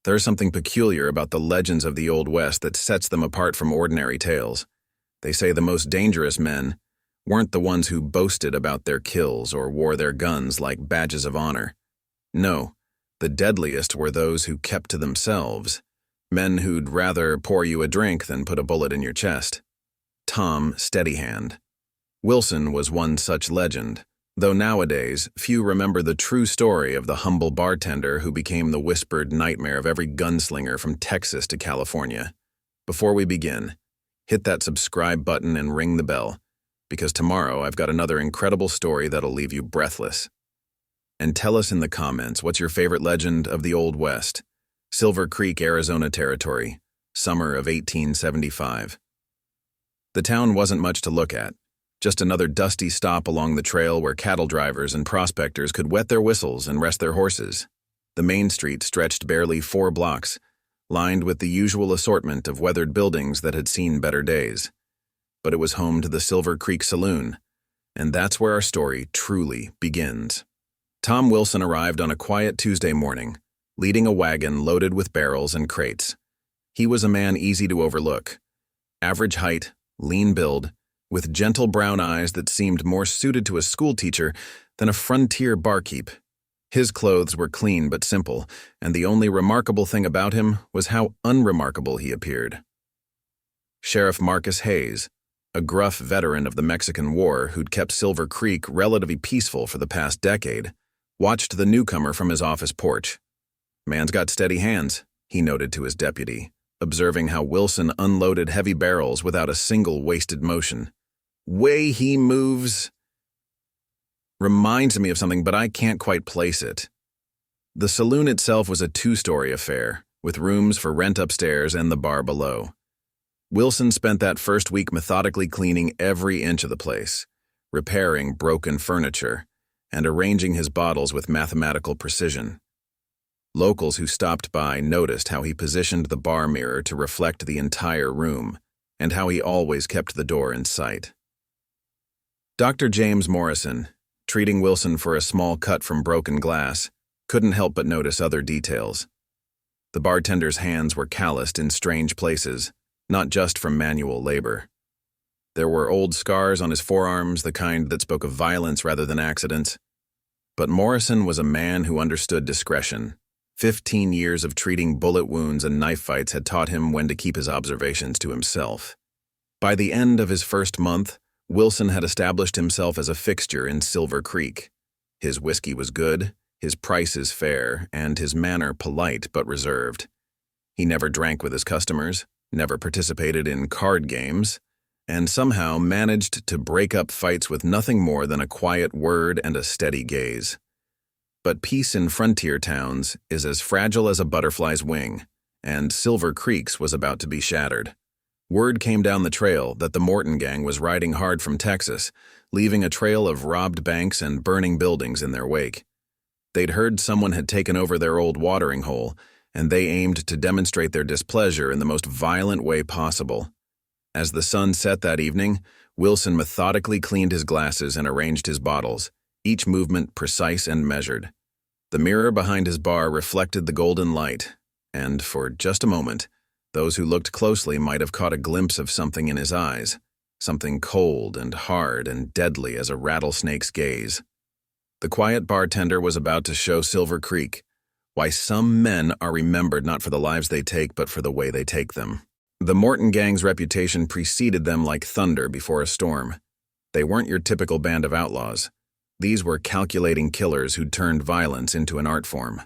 There's something peculiar about the legends of the Old West that sets them apart from ordinary tales. They say the most dangerous men weren't the ones who boasted about their kills or wore their guns like badges of honor. No, the deadliest were those who kept to themselves, men who'd rather pour you a drink than put a bullet in your chest. Tom Steadyhand. Wilson was one such legend, though nowadays few remember the true story of the humble bartender who became the whispered nightmare of every gunslinger from Texas to California. Before we begin, hit that subscribe button and ring the bell, because tomorrow I've got another incredible story that'll leave you breathless. And tell us in the comments, what's your favorite legend of the Old West? Silver Creek, Arizona Territory, summer of 1875. The town wasn't much to look at, just another dusty stop along the trail where cattle drivers and prospectors could wet their whistles and rest their horses. The main street stretched barely 4 blocks, lined with the usual assortment of weathered buildings that had seen better days. But it was home to the Silver Creek Saloon, and that's where our story truly begins. Tom Wilson arrived on a quiet Tuesday morning, leading a wagon loaded with barrels and crates. He was a man easy to overlook. Average height, lean build, with gentle brown eyes that seemed more suited to a schoolteacher than a frontier barkeep. His clothes were clean but simple, and the only remarkable thing about him was how unremarkable he appeared. Sheriff Marcus Hayes, a gruff veteran of the Mexican War who'd kept Silver Creek relatively peaceful for the past decade, watched the newcomer from his office porch. "Man's got steady hands," he noted to his deputy, observing how Wilson unloaded heavy barrels without a single wasted motion. "Way he moves reminds me of something, but I can't quite place it." The saloon itself was a 2-story affair, with rooms for rent upstairs and the bar below. Wilson spent that first week methodically cleaning every inch of the place, repairing broken furniture, and arranging his bottles with mathematical precision. Locals who stopped by noticed how he positioned the bar mirror to reflect the entire room, and how he always kept the door in sight. Dr. James Morrison, treating Wilson for a small cut from broken glass, couldn't help but notice other details. The bartender's hands were calloused in strange places, not just from manual labor. There were old scars on his forearms, the kind that spoke of violence rather than accidents. But Morrison was a man who understood discretion. 15 years of treating bullet wounds and knife fights had taught him when to keep his observations to himself. By the end of his first month, Wilson had established himself as a fixture in Silver Creek. His whiskey was good, his prices fair, and his manner polite but reserved. He never drank with his customers, never participated in card games, and somehow managed to break up fights with nothing more than a quiet word and a steady gaze. But peace in frontier towns is as fragile as a butterfly's wing, and Silver Creek's was about to be shattered. Word came down the trail that the Morton gang was riding hard from Texas, leaving a trail of robbed banks and burning buildings in their wake. They'd heard someone had taken over their old watering hole, and they aimed to demonstrate their displeasure in the most violent way possible. As the sun set that evening, Wilson methodically cleaned his glasses and arranged his bottles, each movement precise and measured. The mirror behind his bar reflected the golden light, and for just a moment, those who looked closely might have caught a glimpse of something in his eyes, something cold and hard and deadly as a rattlesnake's gaze. The quiet bartender was about to show Silver Creek why some men are remembered not for the lives they take, but for the way they take them. The Morton gang's reputation preceded them like thunder before a storm. They weren't your typical band of outlaws. These were calculating killers who'd turned violence into an art form.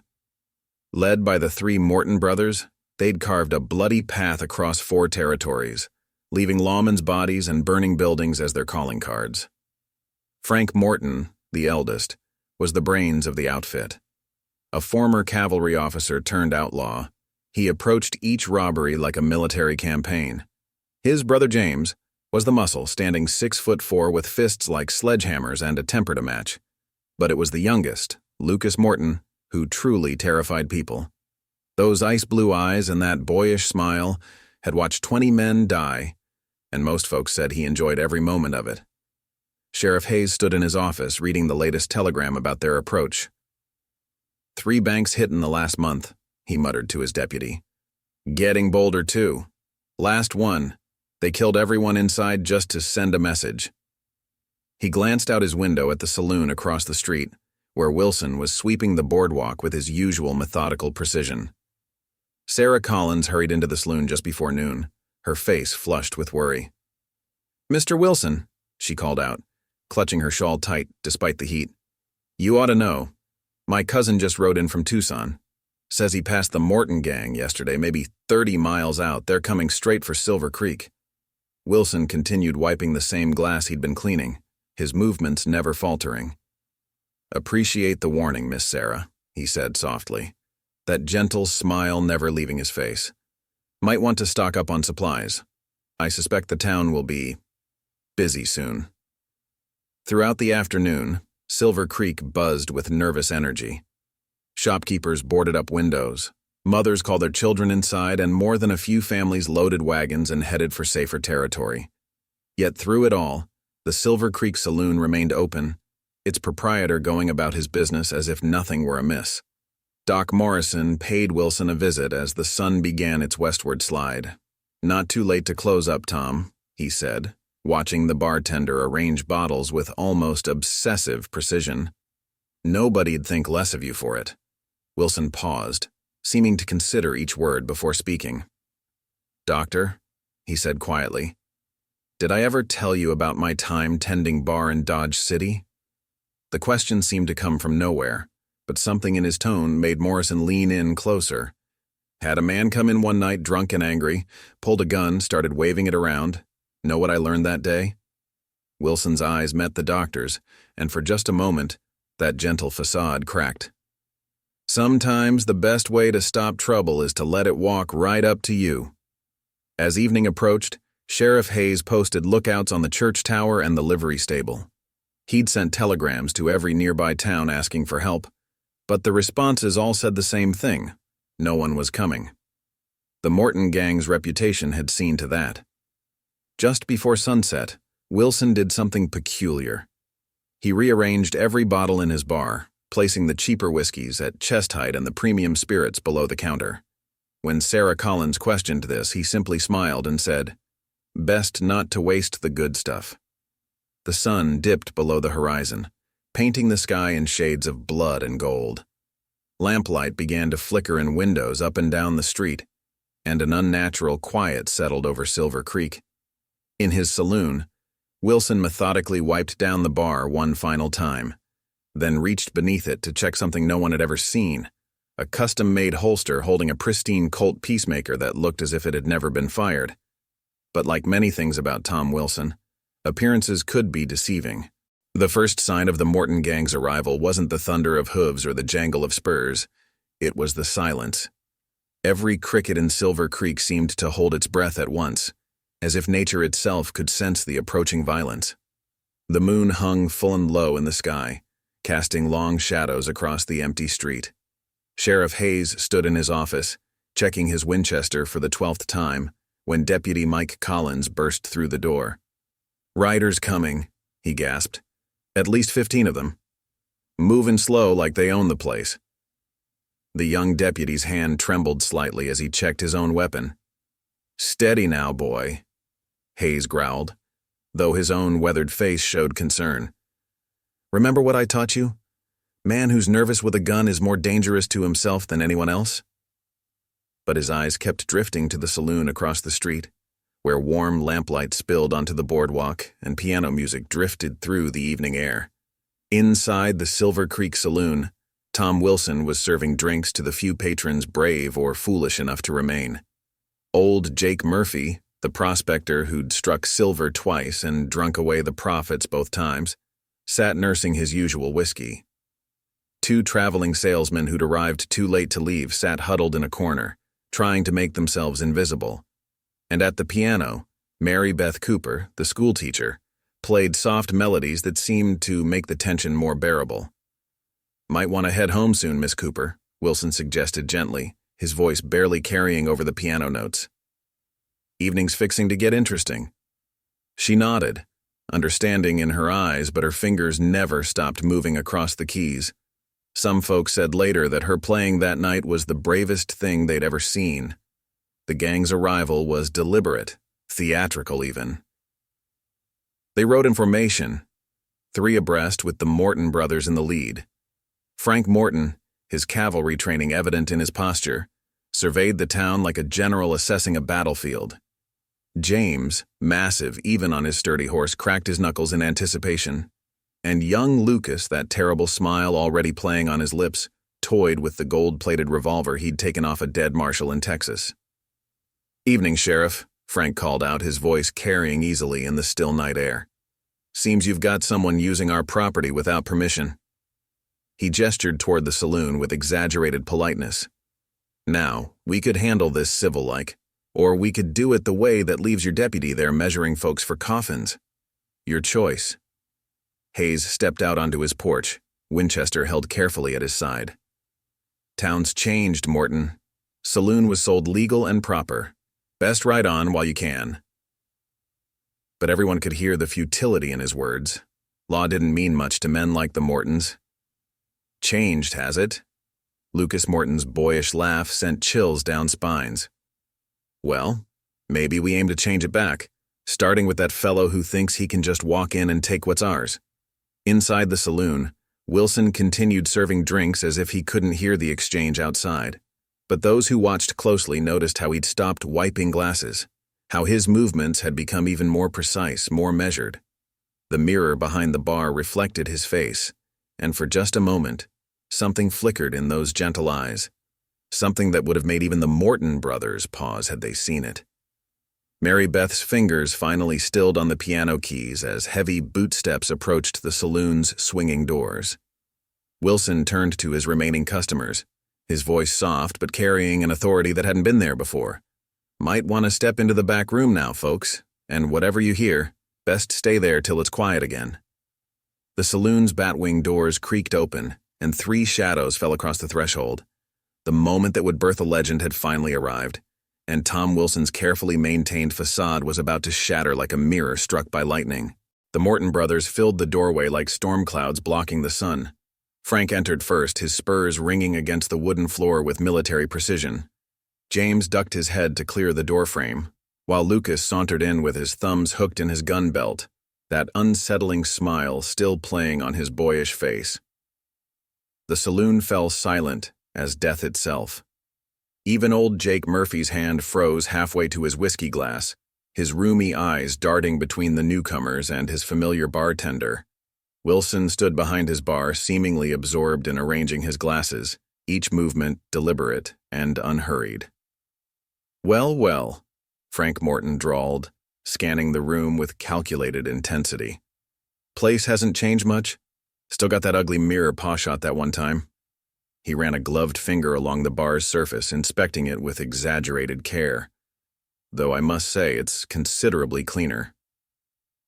Led by the 3 Morton brothers, they'd carved a bloody path across 4 territories, leaving lawmen's bodies and burning buildings as their calling cards. Frank Morton, the eldest, was the brains of the outfit. A former cavalry officer turned outlaw, he approached each robbery like a military campaign. His brother James was the muscle, standing 6'4" with fists like sledgehammers and a temper to match. But it was the youngest, Lucas Morton, who truly terrified people. Those ice-blue eyes and that boyish smile had watched 20 men die, and most folks said he enjoyed every moment of it. Sheriff Hayes stood in his office reading the latest telegram about their approach. 3 banks hit in the last month, he muttered to his deputy. Getting bolder, too. Last one. They killed everyone inside just to send a message. He glanced out his window at the saloon across the street, where Wilson was sweeping the boardwalk with his usual methodical precision. Sarah Collins hurried into the saloon just before noon, her face flushed with worry. "Mr. Wilson," she called out, clutching her shawl tight despite the heat. "You ought to know. My cousin just rode in from Tucson. Says he passed the Morton gang yesterday, maybe 30 miles out. They're coming straight for Silver Creek." Wilson continued wiping the same glass he'd been cleaning, his movements never faltering. "Appreciate the warning, Miss Sarah," he said softly, that gentle smile never leaving his face. "Might want to stock up on supplies. I suspect the town will be busy soon." Throughout the afternoon, Silver Creek buzzed with nervous energy. Shopkeepers boarded up windows, mothers called their children inside, and more than a few families loaded wagons and headed for safer territory. Yet through it all, the Silver Creek Saloon remained open, its proprietor going about his business as if nothing were amiss. Doc Morrison paid Wilson a visit as the sun began its westward slide. "Not too late to close up, Tom," he said, watching the bartender arrange bottles with almost obsessive precision. "Nobody'd think less of you for it." Wilson paused, seeming to consider each word before speaking. "Doctor," he said quietly, "did I ever tell you about my time tending bar in Dodge City?" The question seemed to come from nowhere, but something in his tone made Morrison lean in closer. "Had a man come in one night drunk and angry, pulled a gun, started waving it around. Know what I learned that day?" Wilson's eyes met the doctor's, and for just a moment, that gentle facade cracked. "Sometimes the best way to stop trouble is to let it walk right up to you." As evening approached, Sheriff Hayes posted lookouts on the church tower and the livery stable. He'd sent telegrams to every nearby town asking for help, but the responses all said the same thing: no one was coming. The Morton gang's reputation had seen to that. Just before sunset, Wilson did something peculiar. He rearranged every bottle in his bar, placing the cheaper whiskeys at chest height and the premium spirits below the counter. When Sarah Collins questioned this, he simply smiled and said, "Best not to waste the good stuff." The sun dipped below the horizon, painting the sky in shades of blood and gold. Lamplight began to flicker in windows up and down the street, and an unnatural quiet settled over Silver Creek. In his saloon, Wilson methodically wiped down the bar one final time, then reached beneath it to check something no one had ever seen: a custom-made holster holding a pristine Colt Peacemaker that looked as if it had never been fired. But like many things about Tom Wilson, appearances could be deceiving. The first sign of the Morton gang's arrival wasn't the thunder of hooves or the jangle of spurs. It was the silence. Every cricket in Silver Creek seemed to hold its breath at once, as if nature itself could sense the approaching violence. The moon hung full and low in the sky, casting long shadows across the empty street. Sheriff Hayes stood in his office, checking his Winchester for the 12th time, when Deputy Mike Collins burst through the door. "Riders coming," he gasped. "At least 15 of them. Moving slow like they own the place." The young deputy's hand trembled slightly as he checked his own weapon. "Steady now, boy," Hayes growled, though his own weathered face showed concern. "Remember what I taught you? Man who's nervous with a gun is more dangerous to himself than anyone else." But his eyes kept drifting to the saloon across the street, where warm lamplight spilled onto the boardwalk and piano music drifted through the evening air. Inside the Silver Creek Saloon, Tom Wilson was serving drinks to the few patrons brave or foolish enough to remain. Old Jake Murphy, the prospector who'd struck silver twice and drunk away the profits both times, sat nursing his usual whiskey. Two traveling salesmen who'd arrived too late to leave sat huddled in a corner, trying to make themselves invisible. And at the piano, Mary Beth Cooper, the schoolteacher, played soft melodies that seemed to make the tension more bearable. "Might want to head home soon, Miss Cooper," Wilson suggested gently, his voice barely carrying over the piano notes. "Evening's fixing to get interesting." She nodded, understanding in her eyes, but her fingers never stopped moving across the keys. Some folks said later that her playing that night was the bravest thing they'd ever seen. The gang's arrival was deliberate, theatrical even. They rode in formation, 3 abreast with the Morton brothers in the lead. Frank Morton, his cavalry training evident in his posture, surveyed the town like a general assessing a battlefield. James, massive even on his sturdy horse, cracked his knuckles in anticipation. And young Lucas, that terrible smile already playing on his lips, toyed with the gold-plated revolver he'd taken off a dead marshal in Texas. "Evening, Sheriff," Frank called out, his voice carrying easily in the still night air. "Seems you've got someone using our property without permission." He gestured toward the saloon with exaggerated politeness. "Now, we could handle this civil-like, or we could do it the way that leaves your deputy there measuring folks for coffins. Your choice." Hayes stepped out onto his porch, Winchester held carefully at his side. "Town's changed, Morton. Saloon was sold legal and proper. Best ride on while you can." But everyone could hear the futility in his words. Law didn't mean much to men like the Mortons. "Changed, has it?" Lucas Morton's boyish laugh sent chills down spines. "Well, maybe we aim to change it back, starting with that fellow who thinks he can just walk in and take what's ours." Inside the saloon, Wilson continued serving drinks as if he couldn't hear the exchange outside. But those who watched closely noticed how he'd stopped wiping glasses, how his movements had become even more precise, more measured. The mirror behind the bar reflected his face, and for just a moment, something flickered in those gentle eyes, something that would have made even the Morton brothers pause had they seen it. Mary Beth's fingers finally stilled on the piano keys as heavy boot steps approached the saloon's swinging doors. Wilson turned to his remaining customers, his voice soft but carrying an authority that hadn't been there before. "Might want to step into the back room now, folks, and whatever you hear, best stay there till it's quiet again." The saloon's batwing doors creaked open, and 3 shadows fell across the threshold. The moment that would birth a legend had finally arrived, and Tom Wilson's carefully maintained facade was about to shatter like a mirror struck by lightning. The Morton brothers filled the doorway like storm clouds blocking the sun. Frank entered first, his spurs ringing against the wooden floor with military precision. James ducked his head to clear the doorframe, while Lucas sauntered in with his thumbs hooked in his gun belt, that unsettling smile still playing on his boyish face. The saloon fell silent as death itself. Even old Jake Murphy's hand froze halfway to his whiskey glass, his rheumy eyes darting between the newcomers and his familiar bartender. Wilson stood behind his bar, seemingly absorbed in arranging his glasses, each movement deliberate and unhurried. "Well, well," Frank Morton drawled, scanning the room with calculated intensity. "Place hasn't changed much? Still got that ugly mirror Pa shot that one time." He ran a gloved finger along the bar's surface, inspecting it with exaggerated care. "Though I must say it's considerably cleaner."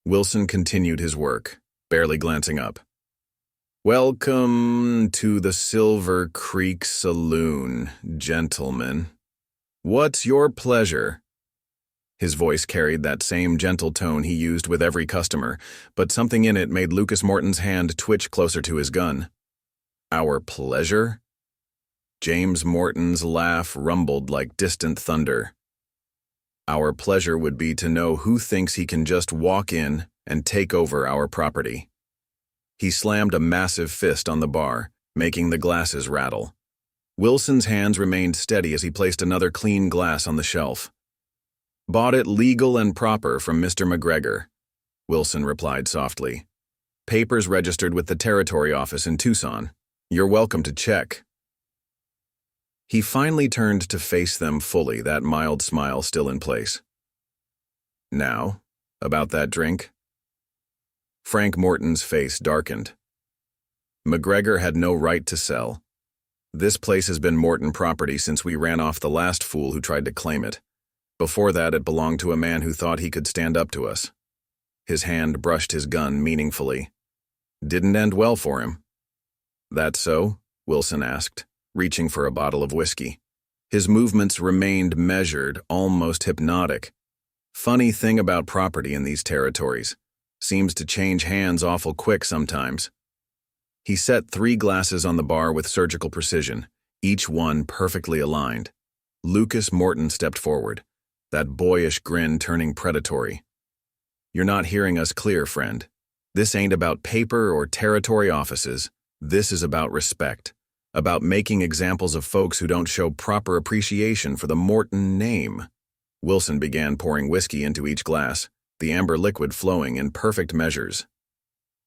Wilson continued his work, barely glancing up. "Welcome to the Silver Creek Saloon, gentlemen. What's your pleasure?" His voice carried that same gentle tone he used with every customer, but something in it made Lucas Morton's hand twitch closer to his gun. "Our pleasure?" James Morton's laugh rumbled like distant thunder. "Our pleasure would be to know who thinks he can just walk in and take over our property." He slammed a massive fist on the bar, making the glasses rattle. Wilson's hands remained steady as he placed another clean glass on the shelf. "Bought it legal and proper from Mr. McGregor," Wilson replied softly. "Papers registered with the territory office in Tucson. You're welcome to check." He finally turned to face them fully, that mild smile still in place. "Now, about that drink?" Frank Morton's face darkened. "McGregor had no right to sell. This place has been Morton property since we ran off the last fool who tried to claim it. Before that, it belonged to a man who thought he could stand up to us." His hand brushed his gun meaningfully. "Didn't end well for him." "That so?" Wilson asked, reaching for a bottle of whiskey. His movements remained measured, almost hypnotic. Funny thing about property in these territories. Seems to change hands awful quick sometimes. He set 3 glasses on the bar with surgical precision, each one perfectly aligned. Lucas Morton stepped forward, that boyish grin turning predatory. "You're not hearing us clear, friend. This ain't about paper or territory offices. This is about respect, about making examples of folks who don't show proper appreciation for the Morton name." Wilson began pouring whiskey into each glass, the amber liquid flowing in perfect measures.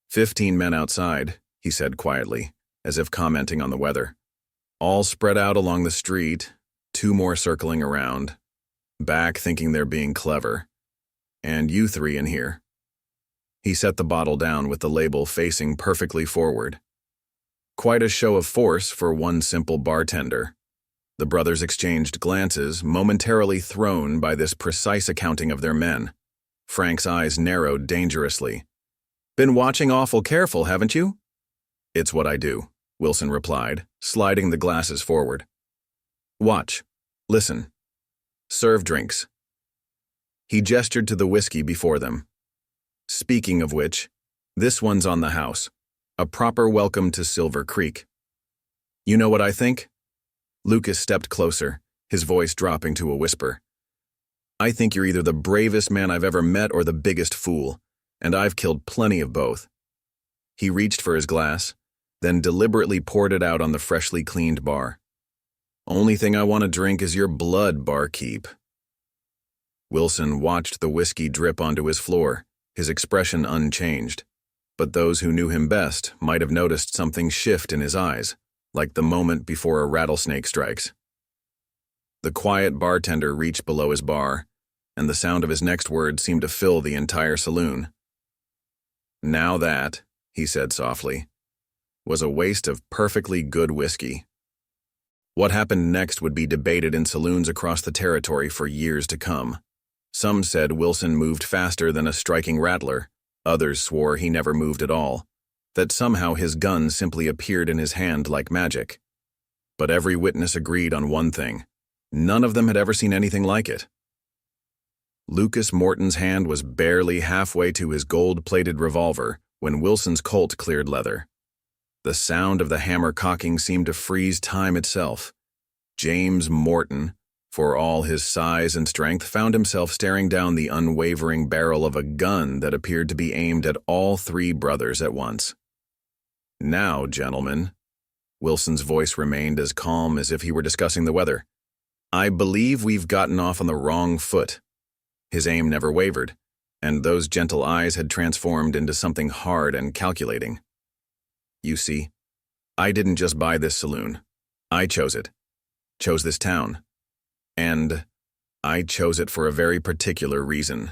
15 men outside," he said quietly, as if commenting on the weather. "All spread out along the street, 2 more circling around, back thinking they're being clever. And you 3 in here." He set the bottle down with the label facing perfectly forward. Quite a show of force for one simple bartender. The brothers exchanged glances, momentarily thrown by this precise accounting of their men. Frank's eyes narrowed dangerously. "Been watching awful careful, haven't you?" "It's what I do," Wilson replied, sliding the glasses forward. "Watch. Listen. Serve drinks." He gestured to the whiskey before them. "Speaking of which, this one's on the house. A proper welcome to Silver Creek. You know what I think?" Lucas stepped closer, his voice dropping to a whisper. "I think you're either the bravest man I've ever met or the biggest fool, and I've killed plenty of both." He reached for his glass, then deliberately poured it out on the freshly cleaned bar. "Only thing I want to drink is your blood, barkeep." Wilson watched the whiskey drip onto his floor, his expression unchanged. But those who knew him best might have noticed something shift in his eyes, like the moment before a rattlesnake strikes. The quiet bartender reached below his bar, and the sound of his next word seemed to fill the entire saloon. "Now that," he said softly, "was a waste of perfectly good whiskey." What happened next would be debated in saloons across the territory for years to come. Some said Wilson moved faster than a striking rattler. Others swore he never moved at all, that somehow his gun simply appeared in his hand like magic. But every witness agreed on one thing. None of them had ever seen anything like it. Lucas Morton's hand was barely halfway to his gold-plated revolver when Wilson's Colt cleared leather. The sound of the hammer cocking seemed to freeze time itself. James Morton, for all his size and strength, found himself staring down the unwavering barrel of a gun that appeared to be aimed at all 3 brothers at once. "Now, gentlemen," Wilson's voice remained as calm as if he were discussing the weather, "I believe we've gotten off on the wrong foot." His aim never wavered, and those gentle eyes had transformed into something hard and calculating. "You see, I didn't just buy this saloon. I chose it. Chose this town. And I chose it for a very particular reason."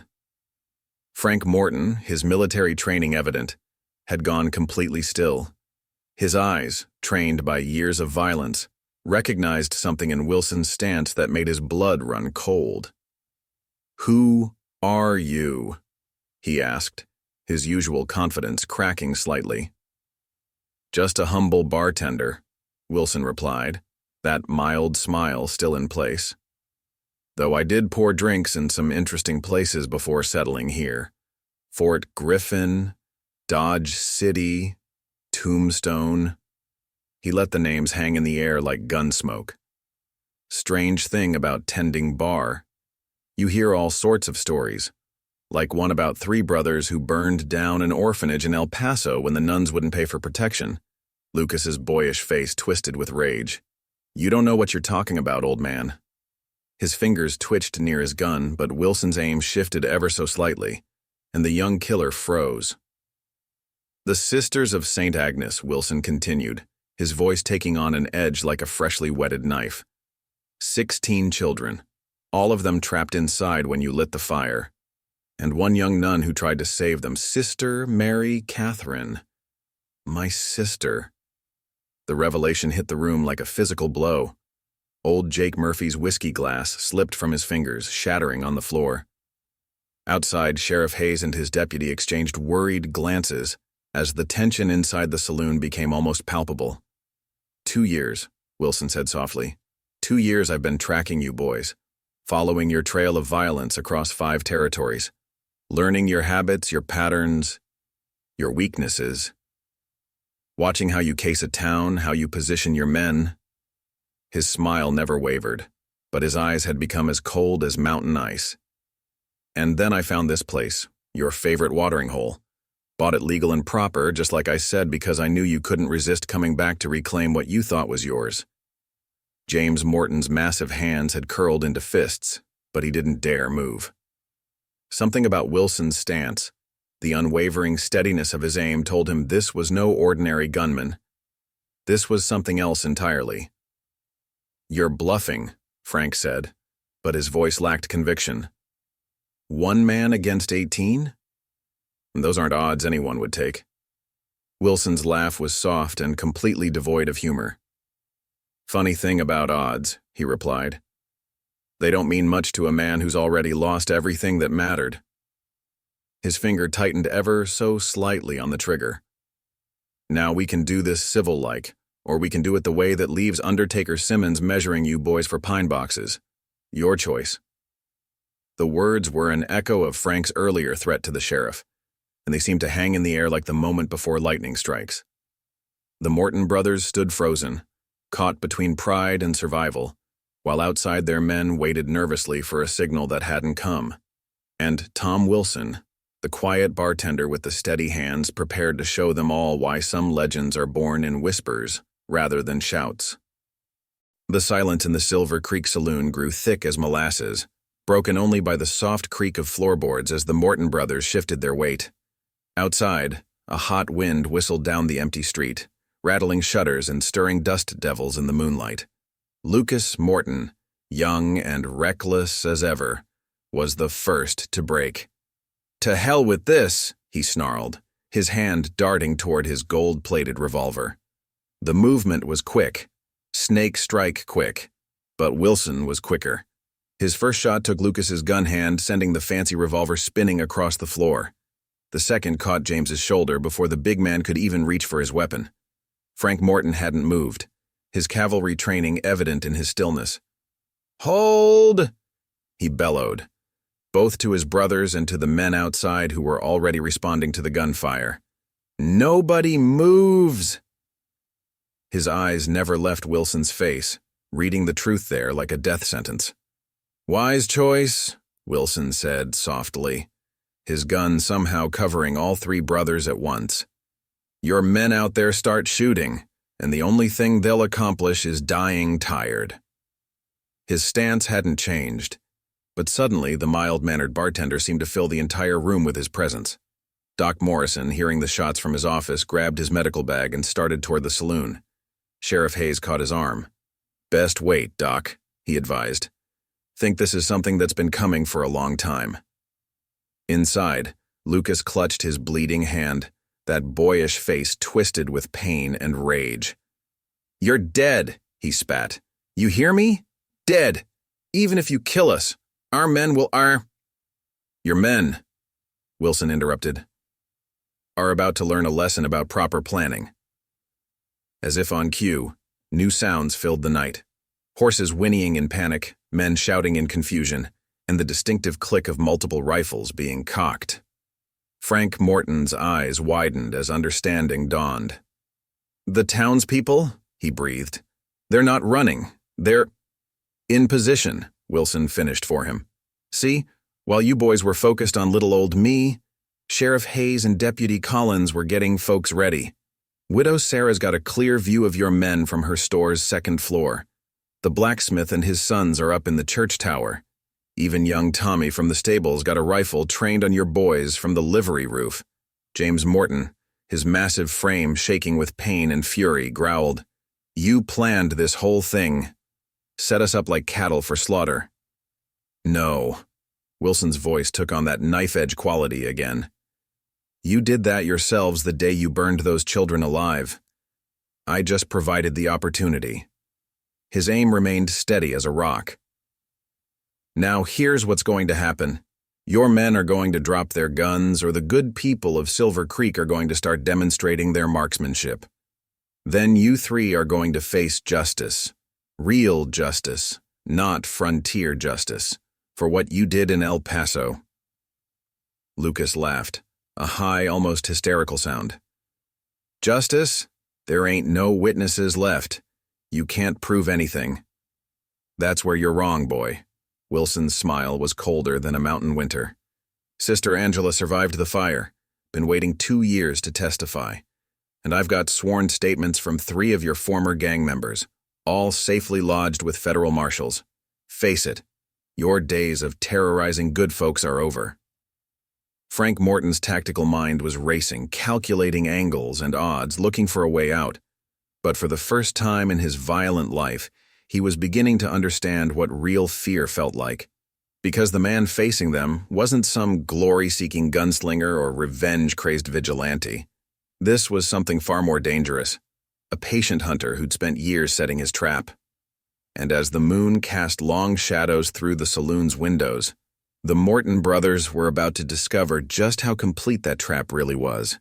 Frank Morton, his military training evident, had gone completely still. His eyes, trained by years of violence, recognized something in Wilson's stance that made his blood run cold. "Who are you?" he asked, his usual confidence cracking slightly. "Just a humble bartender," Wilson replied, that mild smile still in place. "Though I did pour drinks in some interesting places before settling here. Fort Griffin, Dodge City, Tombstone." He let the names hang in the air like gun smoke. "Strange thing about tending bar. You hear all sorts of stories, like one about 3 brothers who burned down an orphanage in El Paso when the nuns wouldn't pay for protection." Lucas's boyish face twisted with rage. "You don't know what you're talking about, old man." His fingers twitched near his gun, but Wilson's aim shifted ever so slightly, and the young killer froze. "The Sisters of St. Agnes," Wilson continued, his voice taking on an edge like a freshly whetted knife. 16 children, all of them trapped inside when you lit the fire. And one young nun who tried to save them, Sister Mary Catherine. My sister. The revelation hit the room like a physical blow. Old Jake Murphy's whiskey glass slipped from his fingers, shattering on the floor. Outside, Sheriff Hayes and his deputy exchanged worried glances as the tension inside the saloon became almost palpable. 2 years, Wilson said softly. 2 years I've been tracking you boys, following your trail of violence across 5 territories, learning your habits, your patterns, your weaknesses. watching how you case a town, how you position your men. His smile never wavered, but his eyes had become as cold as mountain ice. And then I found this place, your favorite watering hole. Bought it legal and proper, just like I said, because I knew you couldn't resist coming back to reclaim what you thought was yours. James Morton's massive hands had curled into fists, but he didn't dare move. Something about Wilson's stance, the unwavering steadiness of his aim, told him this was no ordinary gunman. This was something else entirely. "You're bluffing," Frank said, but his voice lacked conviction. "One man against 18? Those aren't odds anyone would take." Wilson's laugh was soft and completely devoid of humor. "Funny thing about odds," he replied. "They don't mean much to a man who's already lost everything that mattered." His finger tightened ever so slightly on the trigger. "Now we can do this civil-like, or we can do it the way that leaves Undertaker Simmons measuring you boys for pine boxes. Your choice." The words were an echo of Frank's earlier threat to the sheriff, and they seemed to hang in the air like the moment before lightning strikes. The Morton brothers stood frozen, caught between pride and survival, while outside their men waited nervously for a signal that hadn't come. And Tom Wilson, the quiet bartender with the steady hands, prepared to show them all why some legends are born in whispers rather than shouts. The silence in the Silver Creek Saloon grew thick as molasses, broken only by the soft creak of floorboards as the Morton brothers shifted their weight. Outside, a hot wind whistled down the empty street, rattling shutters and stirring dust devils in the moonlight. Lucas Morton, young and reckless as ever, was the first to break. "To hell with this," he snarled, his hand darting toward his gold-plated revolver. The movement was quick, snake strike quick, but Wilson was quicker. His first shot took Lucas's gun hand, sending the fancy revolver spinning across the floor. The second caught James's shoulder before the big man could even reach for his weapon. Frank Morton hadn't moved, his cavalry training evident in his stillness. "Hold!" he bellowed, both to his brothers and to the men outside who were already responding to the gunfire. "Nobody moves!" His eyes never left Wilson's face, reading the truth there like a death sentence. "Wise choice," Wilson said softly, his gun somehow covering all three brothers at once. "Your men out there start shooting, and the only thing they'll accomplish is dying tired." His stance hadn't changed, but suddenly the mild-mannered bartender seemed to fill the entire room with his presence. Doc Morrison, hearing the shots from his office, grabbed his medical bag and started toward the saloon. Sheriff Hayes caught his arm. "Best wait, Doc," he advised. "Think this is something that's been coming for a long time." Inside, Lucas clutched his bleeding hand, that boyish face twisted with pain and rage. "You're dead," he spat. "You hear me? Dead. Even if you kill us, our men will Your men," Wilson interrupted, "are about to learn a lesson about proper planning." As if on cue, new sounds filled the night. Horses whinnying in panic, men shouting in confusion, and the distinctive click of multiple rifles being cocked. Frank Morton's eyes widened as understanding dawned. "The townspeople," he breathed. "They're not running. They're in position," Wilson finished for him. "See, while you boys were focused on little old me, Sheriff Hayes and Deputy Collins were getting folks ready. Widow Sarah's got a clear view of your men from her store's second floor. The blacksmith and his sons are up in the church tower. Even young Tommy from the stables got a rifle trained on your boys from the livery roof." James Morton, his massive frame shaking with pain and fury, growled, "You planned this whole thing. Set us up like cattle for slaughter." "No." Wilson's voice took on that knife-edge quality again. "You did that yourselves the day you burned those children alive. I just provided the opportunity." His aim remained steady as a rock. "Now here's what's going to happen. Your men are going to drop their guns, or the good people of Silver Creek are going to start demonstrating their marksmanship. Then you three are going to face justice. Real justice, not frontier justice, for what you did in El Paso." Lucas laughed, a high, almost hysterical sound. "Justice? There ain't no witnesses left. You can't prove anything. That's where you're wrong, boy. Wilson's smile was colder than a mountain winter. Sister Angela survived the fire, been waiting 2 years to testify. And I've got sworn statements from 3 of your former gang members, all safely lodged with federal marshals. Face it, your days of terrorizing good folks are over. Frank Morton's tactical mind was racing, calculating angles and odds, looking for a way out. But for the first time in his violent life, he was beginning to understand what real fear felt like. Because the man facing them wasn't some glory-seeking gunslinger or revenge-crazed vigilante. This was something far more dangerous, a patient hunter who'd spent years setting his trap. And as the moon cast long shadows through the saloon's windows, the Morton brothers were about to discover just how complete that trap really was.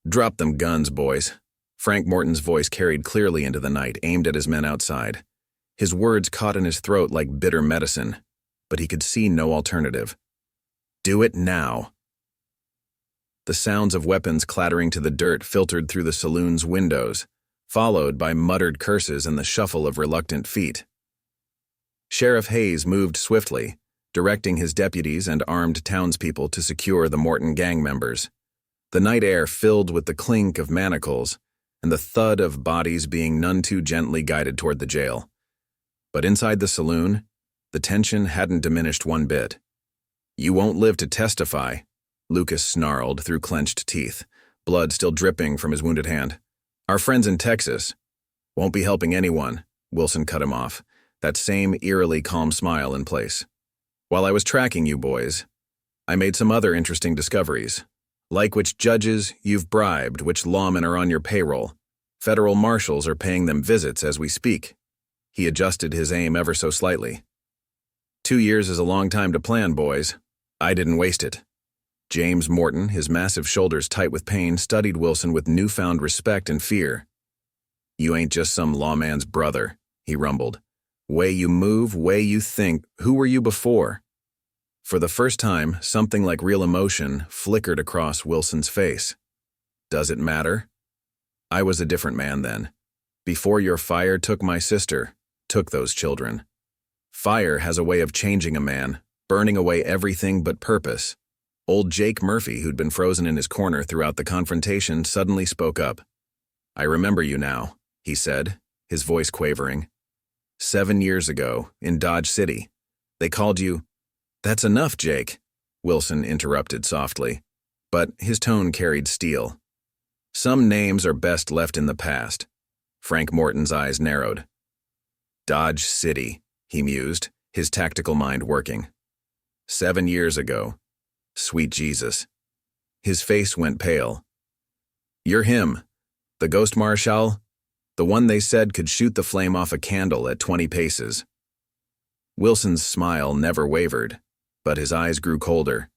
"Drop them guns, boys." Frank Morton's voice carried clearly into the night, aimed at his men outside. His words caught in his throat like bitter medicine, but he could see no alternative. "Do it now." The sounds of weapons clattering to the dirt filtered through the saloon's windows, followed by muttered curses and the shuffle of reluctant feet. Sheriff Hayes moved swiftly, directing his deputies and armed townspeople to secure the Morton gang members. The night air filled with the clink of manacles and the thud of bodies being none too gently guided toward the jail. But inside the saloon, the tension hadn't diminished one bit. "You won't live to testify," Lucas snarled through clenched teeth, blood still dripping from his wounded hand. "Our friends in Texas won't be helping anyone," Wilson cut him off, that same eerily calm smile in place. "While I was tracking you boys, I made some other interesting discoveries, like which judges you've bribed, which lawmen are on your payroll. Federal marshals are paying them visits as we speak." He adjusted his aim ever so slightly. 2 years is a long time to plan, boys. I didn't waste it." James Morton, his massive shoulders tight with pain, studied Wilson with newfound respect and fear. "You ain't just some lawman's brother," he rumbled. "Way you move, way you think, who were you before?" For the first time, something like real emotion flickered across Wilson's face. "Does it matter? I was a different man then. Before your fire took my sister, took those children. Fire has a way of changing a man, burning away everything but purpose." Old Jake Murphy, who'd been frozen in his corner throughout the confrontation, suddenly spoke up. "I remember you now," he said, his voice quavering. 7 years ago, in Dodge City, they called you—" "That's enough, Jake," Wilson interrupted softly, but his tone carried steel. "Some names are best left in the past." Frank Morton's eyes narrowed. "Dodge City," he mused, his tactical mind working. 7 years ago. Sweet Jesus. His face went pale. "You're him, the ghost marshal, the one they said could shoot the flame off a candle at 20 paces. Wilson's smile never wavered, but his eyes grew colder.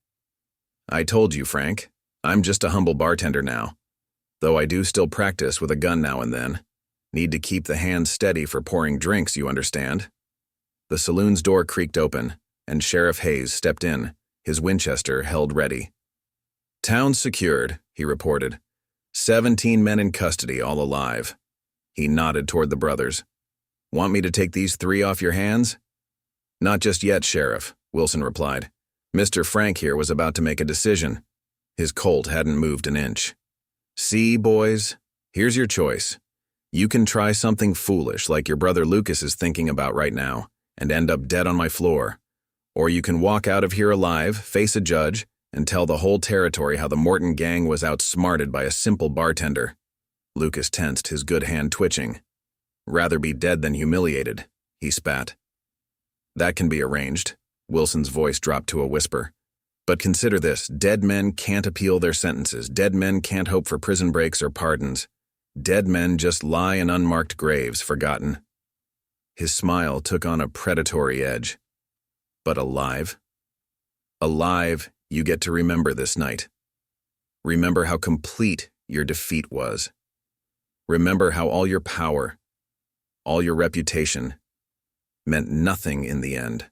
"I told you, Frank, I'm just a humble bartender now, though I do still practice with a gun now and then. Need to keep the hands steady for pouring drinks, you understand." The saloon's door creaked open, and Sheriff Hayes stepped in, his Winchester held ready. "Town's secured," he reported. 17 men in custody, all alive." He nodded toward the brothers. "Want me to take these 3 off your hands?" "Not just yet, Sheriff," Wilson replied. "Mr. Frank here was about to make a decision." His Colt hadn't moved an inch. "See, boys, here's your choice. You can try something foolish like your brother Lucas is thinking about right now and end up dead on my floor. Or you can walk out of here alive, face a judge, and tell the whole territory how the Morton gang was outsmarted by a simple bartender." Lucas tensed, his good hand twitching. "Rather be dead than humiliated," he spat. "That can be arranged." Wilson's voice dropped to a whisper. "But consider this, dead men can't appeal their sentences. Dead men can't hope for prison breaks or pardons. Dead men just lie in unmarked graves, forgotten." His smile took on a predatory edge. "But alive? Alive, you get to remember this night. Remember how complete your defeat was. Remember how all your power, all your reputation, meant nothing in the end."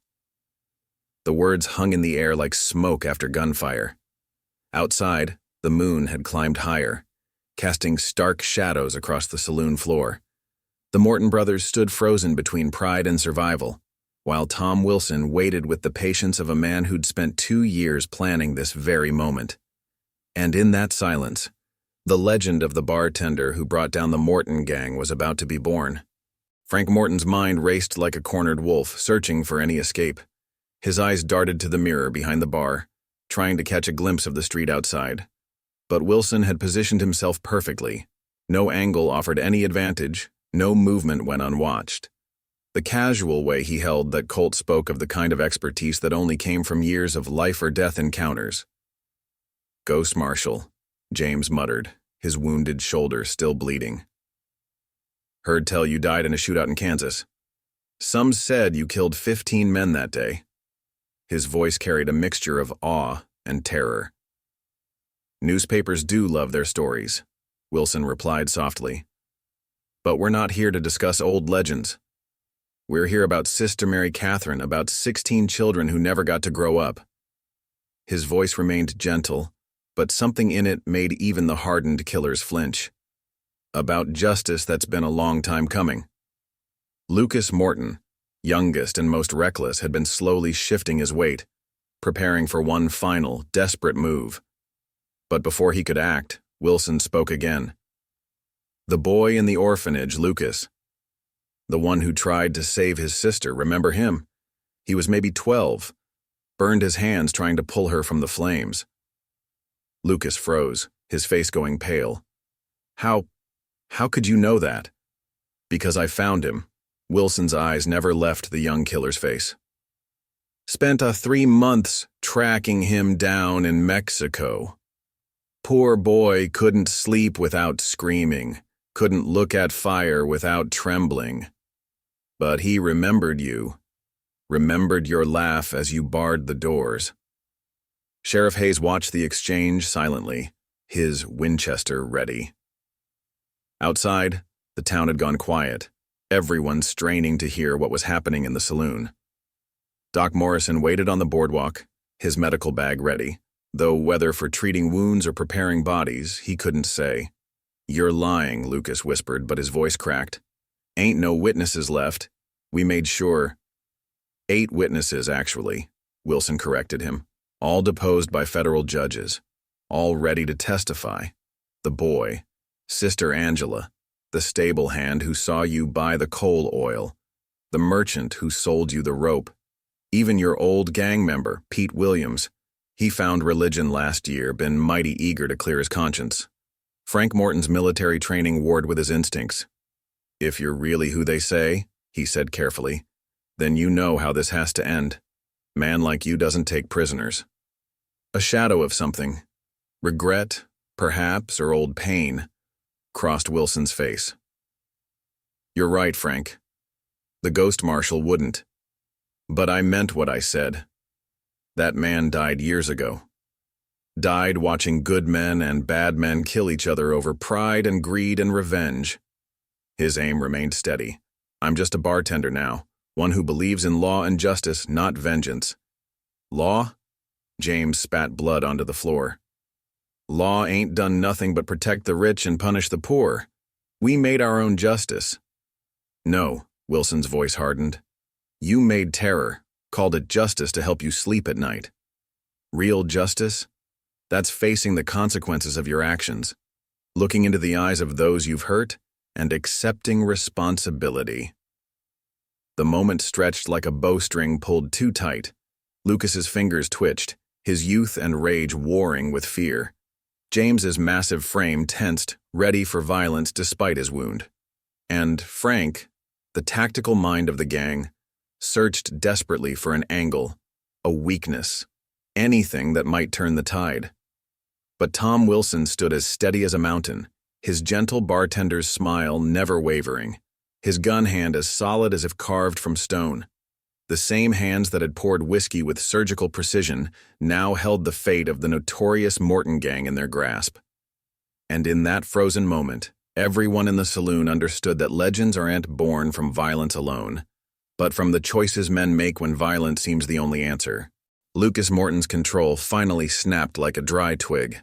The words hung in the air like smoke after gunfire. Outside, the moon had climbed higher, casting stark shadows across the saloon floor. The Morton brothers stood frozen between pride and survival, while Tom Wilson waited with the patience of a man who'd spent 2 years planning this very moment. And in that silence, the legend of the bartender who brought down the Morton gang was about to be born. Frank Morton's mind raced like a cornered wolf, searching for any escape. His eyes darted to the mirror behind the bar, trying to catch a glimpse of the street outside. But Wilson had positioned himself perfectly. No angle offered any advantage, no movement went unwatched. The casual way he held that Colt spoke of the kind of expertise that only came from years of life-or-death encounters. "Ghost Marshal," James muttered, his wounded shoulder still bleeding. "Heard tell you died in a shootout in Kansas. Some said you killed 15 men that day." His voice carried a mixture of awe and terror. "Newspapers do love their stories," Wilson replied softly. "But we're not here to discuss old legends. We're here about Sister Mary Catherine, about 16 children who never got to grow up." His voice remained gentle, but something in it made even the hardened killers flinch. "About justice that's been a long time coming." Lucas Morton, youngest and most reckless, had been slowly shifting his weight, preparing for one final, desperate move. But before he could act, Wilson spoke again. "The boy in the orphanage, Lucas. The one who tried to save his sister, remember him? He was maybe 12, burned his hands trying to pull her from the flames." Lucas froze, his face going pale. How could you know that?" "Because I found him." Wilson's eyes never left the young killer's face. "Spent 3 months tracking him down in Mexico. Poor boy couldn't sleep without screaming, couldn't look at fire without trembling. But he remembered you, remembered your laugh as you barred the doors." Sheriff Hayes watched the exchange silently, his Winchester ready. Outside, the town had gone quiet, everyone straining to hear what was happening in the saloon. Doc Morrison waited on the boardwalk, his medical bag ready, though whether for treating wounds or preparing bodies, he couldn't say. "You're lying," Lucas whispered, but his voice cracked. "Ain't no witnesses left. We made sure." 8 witnesses, actually, Wilson corrected him, all deposed by federal judges, all ready to testify. The boy, Sister Angela, the stable hand who saw you buy the coal oil, the merchant who sold you the rope, even your old gang member, Pete Williams. He found religion last year, been mighty eager to clear his conscience. Frank Morton's military training warred with his instincts. "If you're really who they say," he said carefully, "then you know how this has to end. Man like you doesn't take prisoners." A shadow of something, regret, perhaps, or old pain, crossed Wilson's face. "You're right, Frank. The Ghost Marshal wouldn't. But I meant what I said. That man died years ago. Died watching good men and bad men kill each other over pride and greed and revenge. His aim remained steady. I'm just a bartender now, one who believes in law and justice, not vengeance." "Law?" James spat blood onto the floor. "Law ain't done nothing but protect the rich and punish the poor. We made our own justice." "No," Wilson's voice hardened. "You made terror, called it justice to help you sleep at night. Real justice? That's facing the consequences of your actions, looking into the eyes of those you've hurt, and accepting responsibility." The moment stretched like a bowstring pulled too tight. Lucas's fingers twitched, his youth and rage warring with fear. James's massive frame tensed, ready for violence despite his wound. And Frank, the tactical mind of the gang, searched desperately for an angle, a weakness, anything that might turn the tide. But Tom Wilson stood as steady as a mountain, his gentle bartender's smile never wavering, his gun hand as solid as if carved from stone. The same hands that had poured whiskey with surgical precision now held the fate of the notorious Morton gang in their grasp. And in that frozen moment, everyone in the saloon understood that legends aren't born from violence alone, but from the choices men make when violence seems the only answer. Lucas Morton's control finally snapped like a dry twig.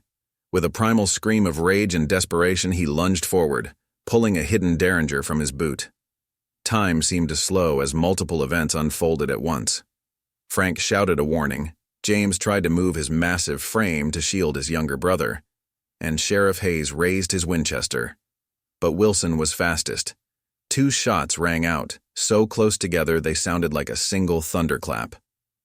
With a primal scream of rage and desperation, he lunged forward, pulling a hidden derringer from his boot. Time seemed to slow as multiple events unfolded at once. Frank shouted a warning. James tried to move his massive frame to shield his younger brother, and Sheriff Hayes raised his Winchester. But Wilson was fastest. 2 shots rang out, so close together they sounded like a single thunderclap.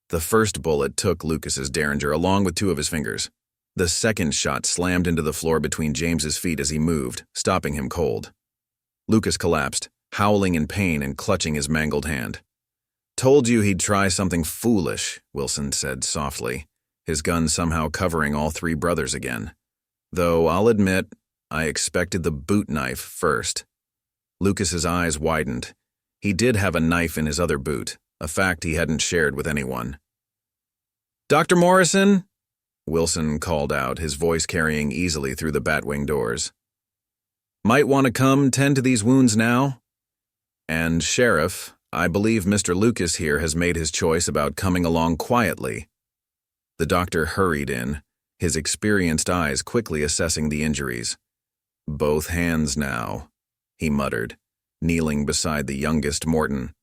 The first bullet took Lucas's derringer along with 2 of his fingers. The second shot slammed into the floor between James's feet as he moved, stopping him cold. Lucas collapsed, howling in pain and clutching his mangled hand. "Told you he'd try something foolish," Wilson said softly, his gun somehow covering all 3 brothers again. "Though I'll admit, I expected the boot knife first." Lucas's eyes widened. He did have a knife in his other boot, a fact he hadn't shared with anyone. "Dr. Morrison?" Wilson called out, his voice carrying easily through the batwing doors. "Might want to come tend to these wounds now? And, Sheriff, I believe Mr. Lucas here has made his choice about coming along quietly." The doctor hurried in, his experienced eyes quickly assessing the injuries. "Both hands now," he muttered, kneeling beside the youngest Morton.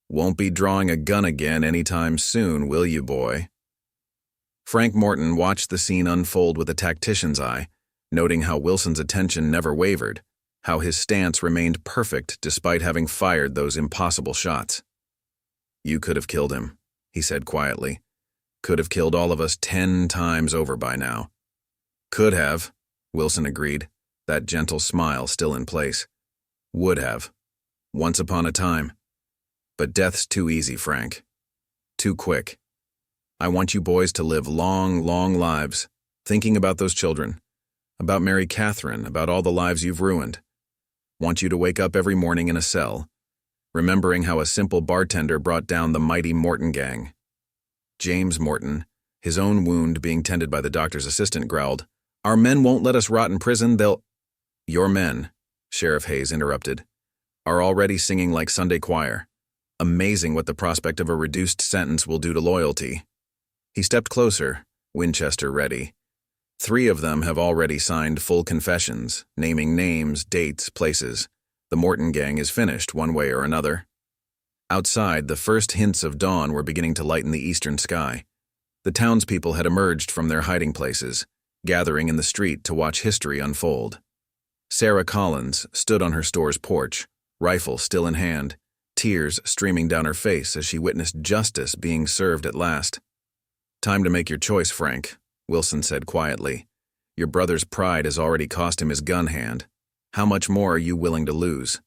"Won't be drawing a gun again anytime soon, will you, boy?" Frank Morton watched the scene unfold with a tactician's eye, noting how Wilson's attention never wavered, how his stance remained perfect despite having fired those impossible shots. "You could have killed him," he said quietly. "Could have killed all of us 10 times over by now." "Could have," Wilson agreed, that gentle smile still in place. "Would have. Once upon a time. But death's too easy, Frank. Too quick. I want you boys to live long, long lives, thinking about those children, about Mary Catherine, about all the lives you've ruined. Want you to wake up every morning in a cell, remembering how a simple bartender brought down the mighty Morton gang." James Morton, his own wound being tended by the doctor's assistant, growled, "Our men won't let us rot in prison, they'll—" "Your men," Sheriff Hayes interrupted, "are already singing like Sunday choir. Amazing what the prospect of a reduced sentence will do to loyalty." He stepped closer, Winchester ready. 3 of them have already signed full confessions, naming names, dates, places. The Morton gang is finished one way or another. Outside, the first hints of dawn were beginning to lighten the eastern sky. The townspeople had emerged from their hiding places, gathering in the street to watch history unfold. Sarah Collins stood on her store's porch, rifle still in hand, tears streaming down her face as she witnessed justice being served at last. "Time to make your choice, Frank," Wilson said quietly. "Your brother's pride has already cost him his gun hand. How much more are you willing to lose?"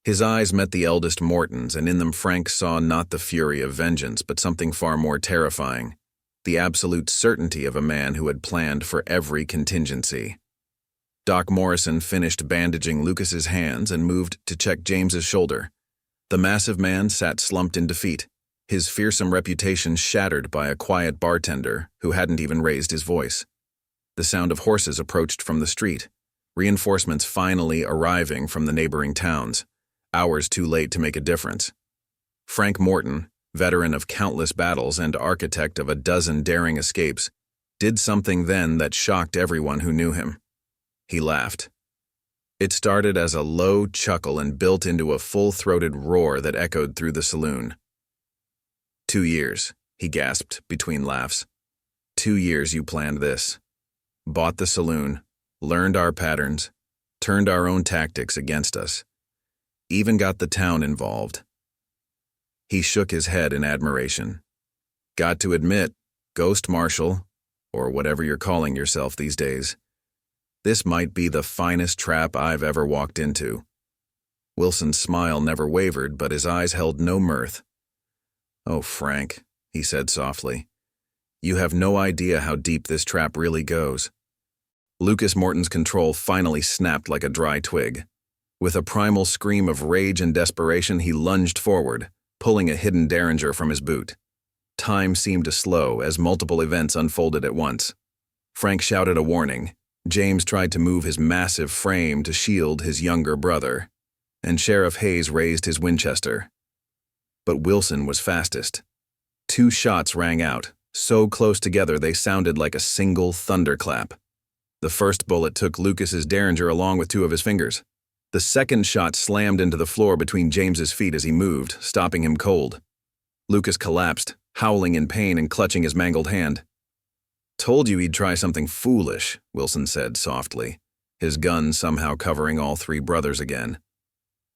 His eyes met the eldest Morton's, and in them Frank saw not the fury of vengeance, but something far more terrifying, the absolute certainty of a man who had planned for every contingency. Doc Morrison finished bandaging Lucas's hands and moved to check James's shoulder. The massive man sat slumped in defeat, his fearsome reputation shattered by a quiet bartender who hadn't even raised his voice. The sound of horses approached from the street, reinforcements finally arriving from the neighboring towns, hours too late to make a difference. Frank Morton, veteran of countless battles and architect of a dozen daring escapes, did something then that shocked everyone who knew him. He laughed. It started as a low chuckle and built into a full-throated roar that echoed through the saloon. 2 years, he gasped between laughs. 2 years you planned this. Bought the saloon, learned our patterns, turned our own tactics against us. Even got the town involved. He shook his head in admiration. Got to admit, Ghost Marshal, or whatever you're calling yourself these days, this might be the finest trap I've ever walked into. Wilson's smile never wavered, but his eyes held no mirth. "Oh, Frank," he said softly, "you have no idea how deep this trap really goes." Lucas Morton's control finally snapped like a dry twig. With a primal scream of rage and desperation, he lunged forward, pulling a hidden derringer from his boot. Time seemed to slow as multiple events unfolded at once. Frank shouted a warning. James tried to move his massive frame to shield his younger brother, and Sheriff Hayes raised his Winchester. But Wilson was fastest. 2 shots rang out, so close together they sounded like a single thunderclap. The first bullet took Lucas's derringer along with two of his fingers. The second shot slammed into the floor between James's feet as he moved, stopping him cold. Lucas collapsed, howling in pain and clutching his mangled hand. "Told you he'd try something foolish," Wilson said softly, his gun somehow covering all three brothers again.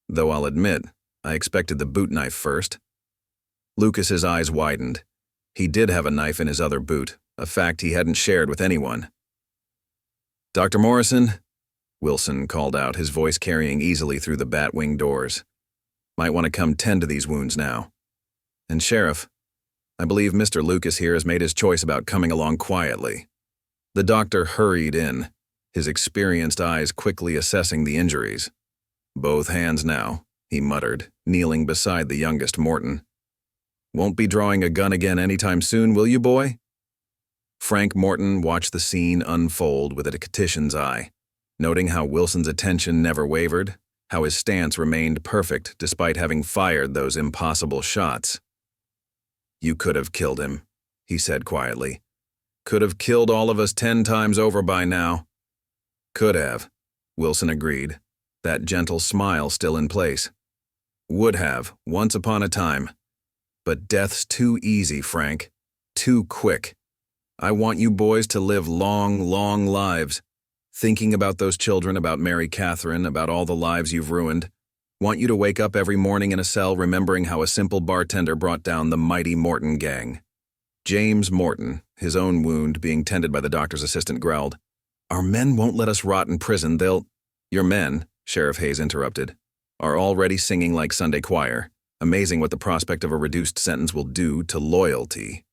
"Though I'll admit, I expected the boot knife first." Lucas's eyes widened. He did have a knife in his other boot, a fact he hadn't shared with anyone. "Dr. Morrison," Wilson called out, his voice carrying easily through the bat-wing doors. "Might want to come tend to these wounds now. And Sheriff, I believe Mr. Lucas here has made his choice about coming along quietly." The doctor hurried in, his experienced eyes quickly assessing the injuries. "Both hands now," he muttered, kneeling beside the youngest Morton. "Won't be drawing a gun again anytime soon, will you, boy?" Frank Morton watched the scene unfold with a tactician's eye, noting how Wilson's attention never wavered, how his stance remained perfect despite having fired those impossible shots. "You could have killed him," he said quietly. "Could have killed all of us 10 times over by now." "Could have," Wilson agreed, that gentle smile still in place. "Would have, once upon a time. But death's too easy, Frank. Too quick. I want you boys to live long, long lives, thinking about those children, about Mary Catherine, about all the lives you've ruined. Want you to wake up every morning in a cell remembering how a simple bartender brought down the mighty Morton gang." James Morton, his own wound being tended by the doctor's assistant, growled, "Our men won't let us rot in prison, they'll—" "Your men," Sheriff Hayes interrupted, "are already singing like Sunday choir. Amazing what the prospect of a reduced sentence will do to loyalty."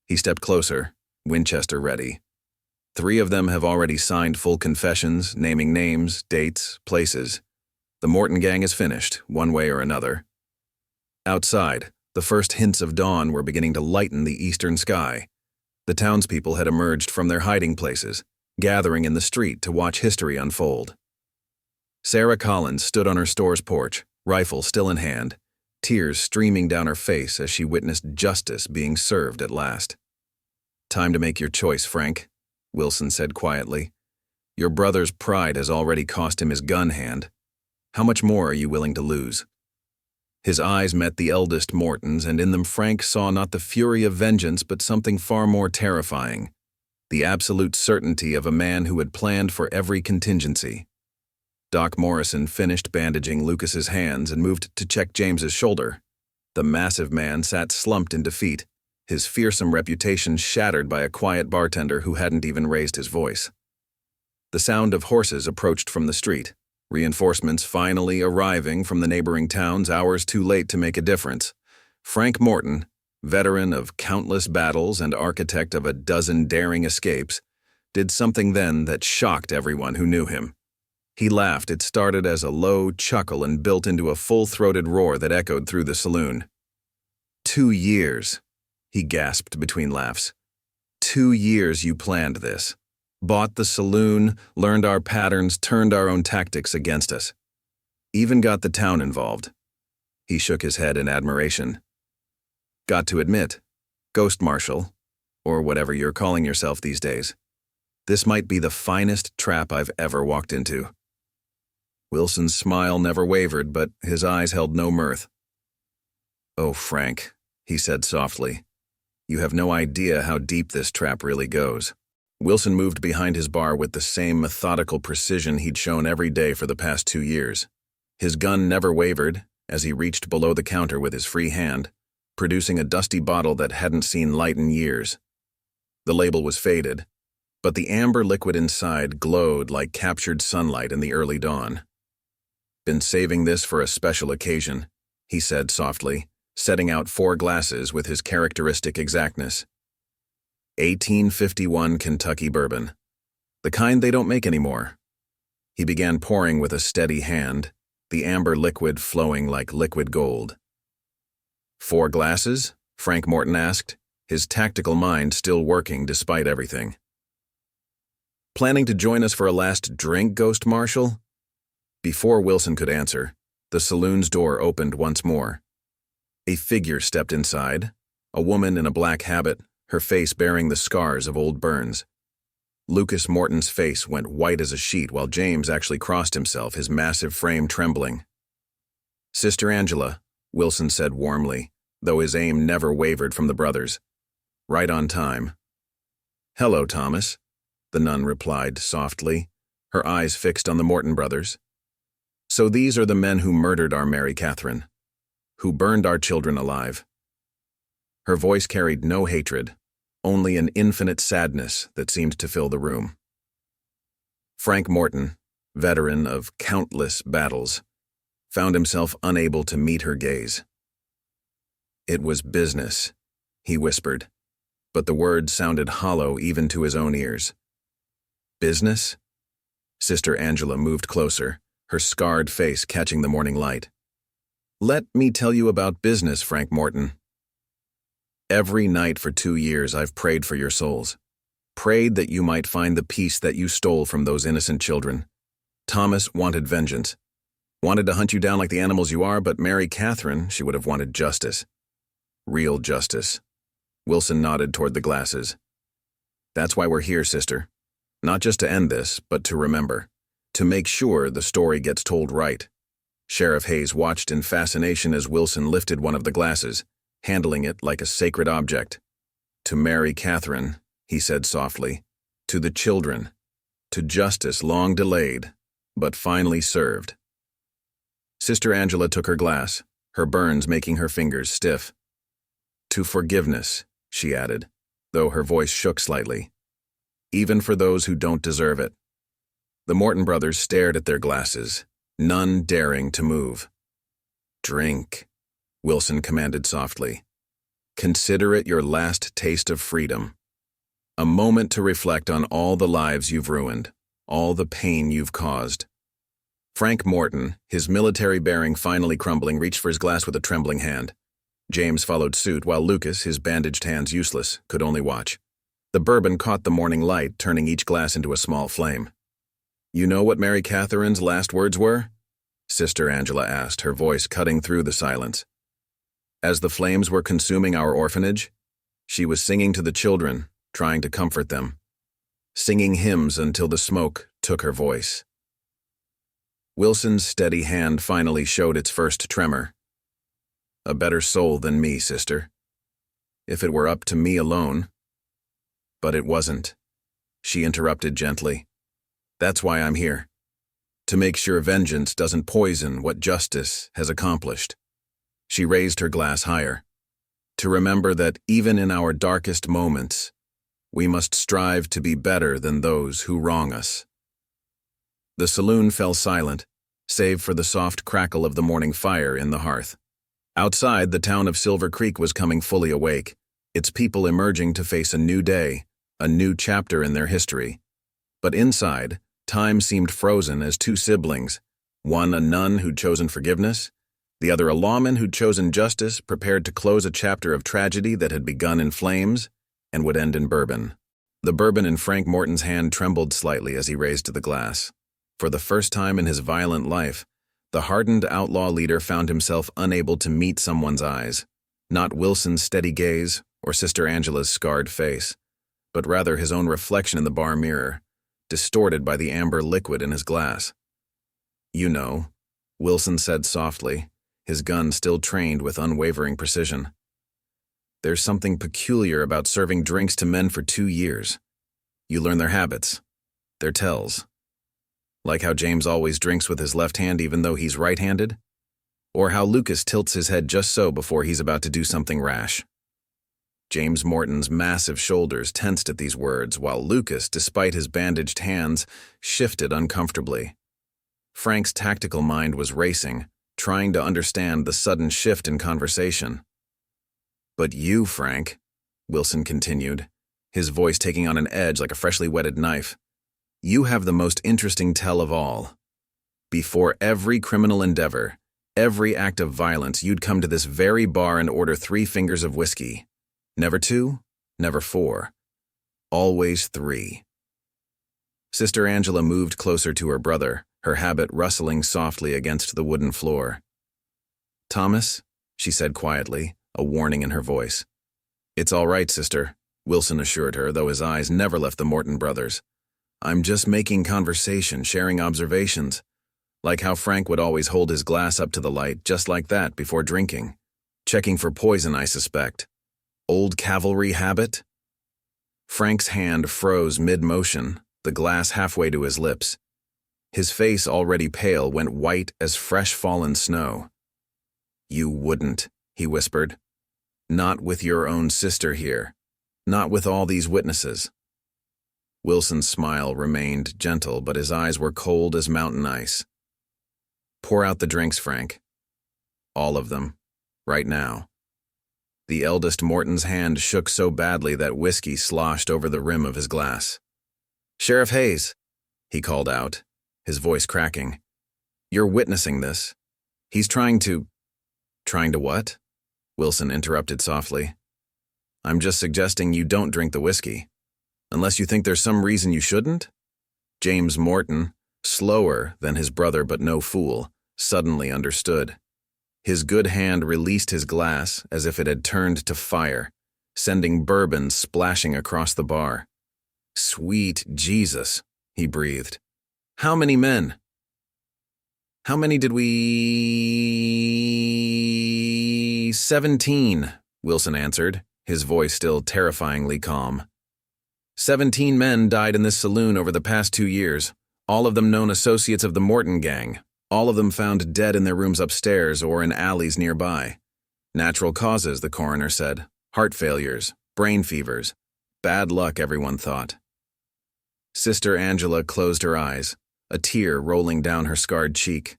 He stepped closer, Winchester ready. 3 of them have already signed full confessions, naming names, dates, places. The Morton gang is finished, one way or another. Outside, the first hints of dawn were beginning to lighten the eastern sky. The townspeople had emerged from their hiding places, gathering in the street to watch history unfold. Sarah Collins stood on her store's porch, rifle still in hand, tears streaming down her face as she witnessed justice being served at last. "Time to make your choice, Frank," Wilson said quietly. "Your brother's pride has already cost him his gun hand. How much more are you willing to lose?" His eyes met the eldest Morton's, and in them Frank saw not the fury of vengeance but something far more terrifying, the absolute certainty of a man who had planned for every contingency. Doc Morrison finished bandaging Lucas's hands and moved to check James's shoulder. The massive man sat slumped in defeat, his fearsome reputation shattered by a quiet bartender who hadn't even raised his voice. The sound of horses approached from the street, reinforcements finally arriving from the neighboring towns hours too late to make a difference. Frank Morton, veteran of countless battles and architect of a dozen daring escapes, did something then that shocked everyone who knew him. He laughed. It started as a low chuckle and built into a full-throated roar that echoed through the saloon. 2 years, he gasped between laughs. 2 years you planned this. Bought the saloon, learned our patterns, turned our own tactics against us. Even got the town involved. He shook his head in admiration. Got to admit, Ghost Marshal, or whatever you're calling yourself these days, this might be the finest trap I've ever walked into. Wilson's smile never wavered, but his eyes held no mirth. "Oh, Frank," he said softly, "you have no idea how deep this trap really goes." Wilson moved behind his bar with the same methodical precision he'd shown every day for the past 2 years. His gun never wavered as he reached below the counter with his free hand, producing a dusty bottle that hadn't seen light in years. The label was faded, but the amber liquid inside glowed like captured sunlight in the early dawn. "Been saving this for a special occasion," he said softly, setting out 4 glasses with his characteristic exactness. 1851 Kentucky bourbon, the kind they don't make anymore. He began pouring with a steady hand, the amber liquid flowing like liquid gold. 4 glasses? Frank Morton asked, his tactical mind still working despite everything. "Planning to join us for a last drink, Ghost Marshal?" Before Wilson could answer, the saloon's door opened once more. A figure stepped inside, a woman in a black habit, her face bearing the scars of old burns. Lucas Morton's face went white as a sheet while James actually crossed himself, his massive frame trembling. "Sister Angela," Wilson said warmly, though his aim never wavered from the brothers. "Right on time." "Hello, Thomas," the nun replied softly, her eyes fixed on the Morton brothers. "So these are the men who murdered our Mary Catherine, who burned our children alive." Her voice carried no hatred, only an infinite sadness that seemed to fill the room. Frank Morton, veteran of countless battles, found himself unable to meet her gaze. "It was business," he whispered, but the words sounded hollow even to his own ears. "Business?" Sister Angela moved closer, her scarred face catching the morning light. "Let me tell you about business, Frank Morton. Every night for 2 years I've prayed for your souls, prayed that you might find the peace that you stole from those innocent children. Thomas wanted vengeance, wanted to hunt you down like the animals you are, but Mary Catherine, she would have wanted justice. Real justice." Wilson nodded toward the glasses. "That's why we're here, sister. Not just to end this, but to remember, to make sure the story gets told right." Sheriff Hayes watched in fascination as Wilson lifted one of the glasses, handling it like a sacred object. "To Mary Catherine," he said softly, "to the children, to justice long delayed, but finally served." Sister Angela took her glass, her burns making her fingers stiff. "To forgiveness," she added, though her voice shook slightly. "Even for those who don't deserve it." The Morton brothers stared at their glasses, none daring to move. "Drink," Wilson commanded softly. "Consider it your last taste of freedom. A moment to reflect on all the lives you've ruined, all the pain you've caused." Frank Morton, his military bearing finally crumbling, reached for his glass with a trembling hand. James followed suit, while Lucas, his bandaged hands useless, could only watch. The bourbon caught the morning light, turning each glass into a small flame. "You know what Mary Catherine's last words were?" Sister Angela asked, her voice cutting through the silence. "As the flames were consuming our orphanage, she was singing to the children, trying to comfort them, singing hymns until the smoke took her voice." Wilson's steady hand finally showed its first tremor. "A better soul than me, sister. If it were up to me alone." "But it wasn't," she interrupted gently. "That's why I'm here. To make sure vengeance doesn't poison what justice has accomplished." She raised her glass higher. "To remember that even in our darkest moments, we must strive to be better than those who wrong us." The saloon fell silent, save for the soft crackle of the morning fire in the hearth. Outside, the town of Silver Creek was coming fully awake, its people emerging to face a new day, a new chapter in their history. But inside, time seemed frozen as two siblings, one a nun who'd chosen forgiveness, the other a lawman who'd chosen justice, prepared to close a chapter of tragedy that had begun in flames and would end in bourbon. The bourbon in Frank Morton's hand trembled slightly as he raised the glass. For the first time in his violent life, the hardened outlaw leader found himself unable to meet someone's eyes, not Wilson's steady gaze or Sister Angela's scarred face, but rather his own reflection in the bar mirror, distorted by the amber liquid in his glass. "You know," Wilson said softly, his gun still trained with unwavering precision. "There's something peculiar about serving drinks to men for 2 years. You learn their habits, their tells. Like how James always drinks with his left hand even though he's right-handed, or how Lucas tilts his head just so before he's about to do something rash." James Morton's massive shoulders tensed at these words, while Lucas, despite his bandaged hands, shifted uncomfortably. Frank's tactical mind was racing, trying to understand the sudden shift in conversation. "But you, Frank," Wilson continued, his voice taking on an edge like a freshly whetted knife, "you have the most interesting tell of all. Before every criminal endeavor, every act of violence, you'd come to this very bar and order 3 fingers of whiskey. Never 2, never 4. Always 3. Sister Angela moved closer to her brother, her habit rustling softly against the wooden floor. "Thomas," she said quietly, a warning in her voice. "It's all right, sister," Wilson assured her, though his eyes never left the Morton brothers. I'm just making conversation, sharing observations. Like how Frank would always hold his glass up to the light just like that before drinking. Checking for poison, I suspect. Old cavalry habit? Frank's hand froze mid-motion, the glass halfway to his lips. His face, already pale, went white as fresh fallen snow. "You wouldn't," he whispered. "Not with your own sister here. Not with all these witnesses." Wilson's smile remained gentle, but his eyes were cold as mountain ice. "Pour out the drinks, Frank. All of them. Right now." The eldest Morton's hand shook so badly that whiskey sloshed over the rim of his glass. "Sheriff Hayes," he called out, his voice cracking. "You're witnessing this. He's trying to—" "Trying to what?" Wilson interrupted softly. "I'm just suggesting you don't drink the whiskey. Unless you think there's some reason you shouldn't?" James Morton, slower than his brother but no fool, suddenly understood. His good hand released his glass as if it had turned to fire, sending bourbon splashing across the bar. "Sweet Jesus," he breathed. "How many men?" "How many did we— 17, Wilson answered, his voice still terrifyingly calm. 17 men died in this saloon over the past 2 years, all of them known associates of the Morton gang, all of them found dead in their rooms upstairs or in alleys nearby. Natural causes, the coroner said. Heart failures, brain fevers. Bad luck, everyone thought. Sister Angela closed her eyes, a tear rolling down her scarred cheek.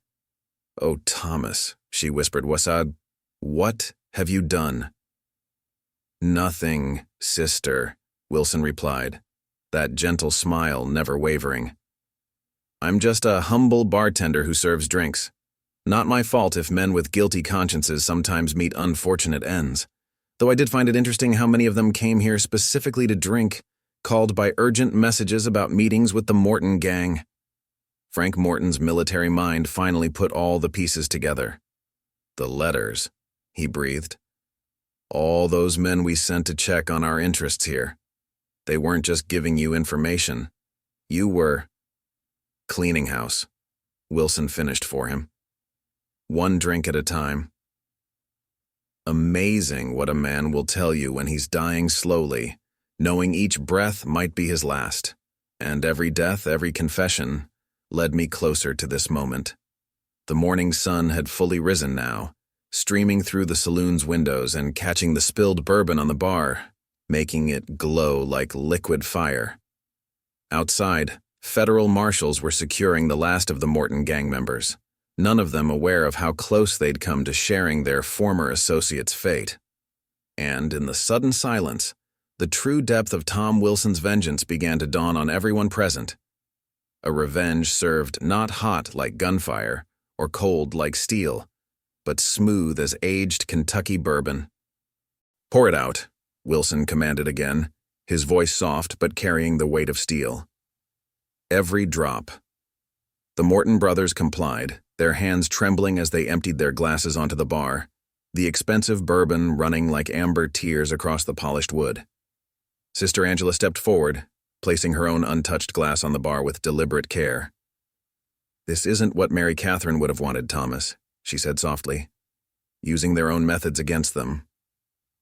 "Oh, Thomas," she whispered, what have you done?" "Nothing, sister," Wilson replied, that gentle smile never wavering. "I'm just a humble bartender who serves drinks. Not my fault if men with guilty consciences sometimes meet unfortunate ends, though I did find it interesting how many of them came here specifically to drink, called by urgent messages about meetings with the Morton gang." Frank Morton's military mind finally put all the pieces together. "The letters," he breathed. "All those men we sent to check on our interests here. They weren't just giving you information. You were—" "Cleaning house," Wilson finished for him. "One drink at a time." Amazing what a man will tell you when he's dying slowly, knowing each breath might be his last, and every death, every confession, led me closer to this moment. The morning sun had fully risen now, streaming through the saloon's windows and catching the spilled bourbon on the bar, making it glow like liquid fire. Outside, federal marshals were securing the last of the Morton gang members, none of them aware of how close they'd come to sharing their former associate's fate. And in the sudden silence, the true depth of Tom Wilson's vengeance began to dawn on everyone present. A revenge served not hot like gunfire or cold like steel, but smooth as aged Kentucky bourbon. "Pour it out," Wilson commanded again, his voice soft but carrying the weight of steel. Every drop. The Morton brothers complied, their hands trembling as they emptied their glasses onto the bar, the expensive bourbon running like amber tears across the polished wood. Sister Angela stepped forward, placing her own untouched glass on the bar with deliberate care. "This isn't what Mary Catherine would have wanted, Thomas," she said softly. "Using their own methods against them.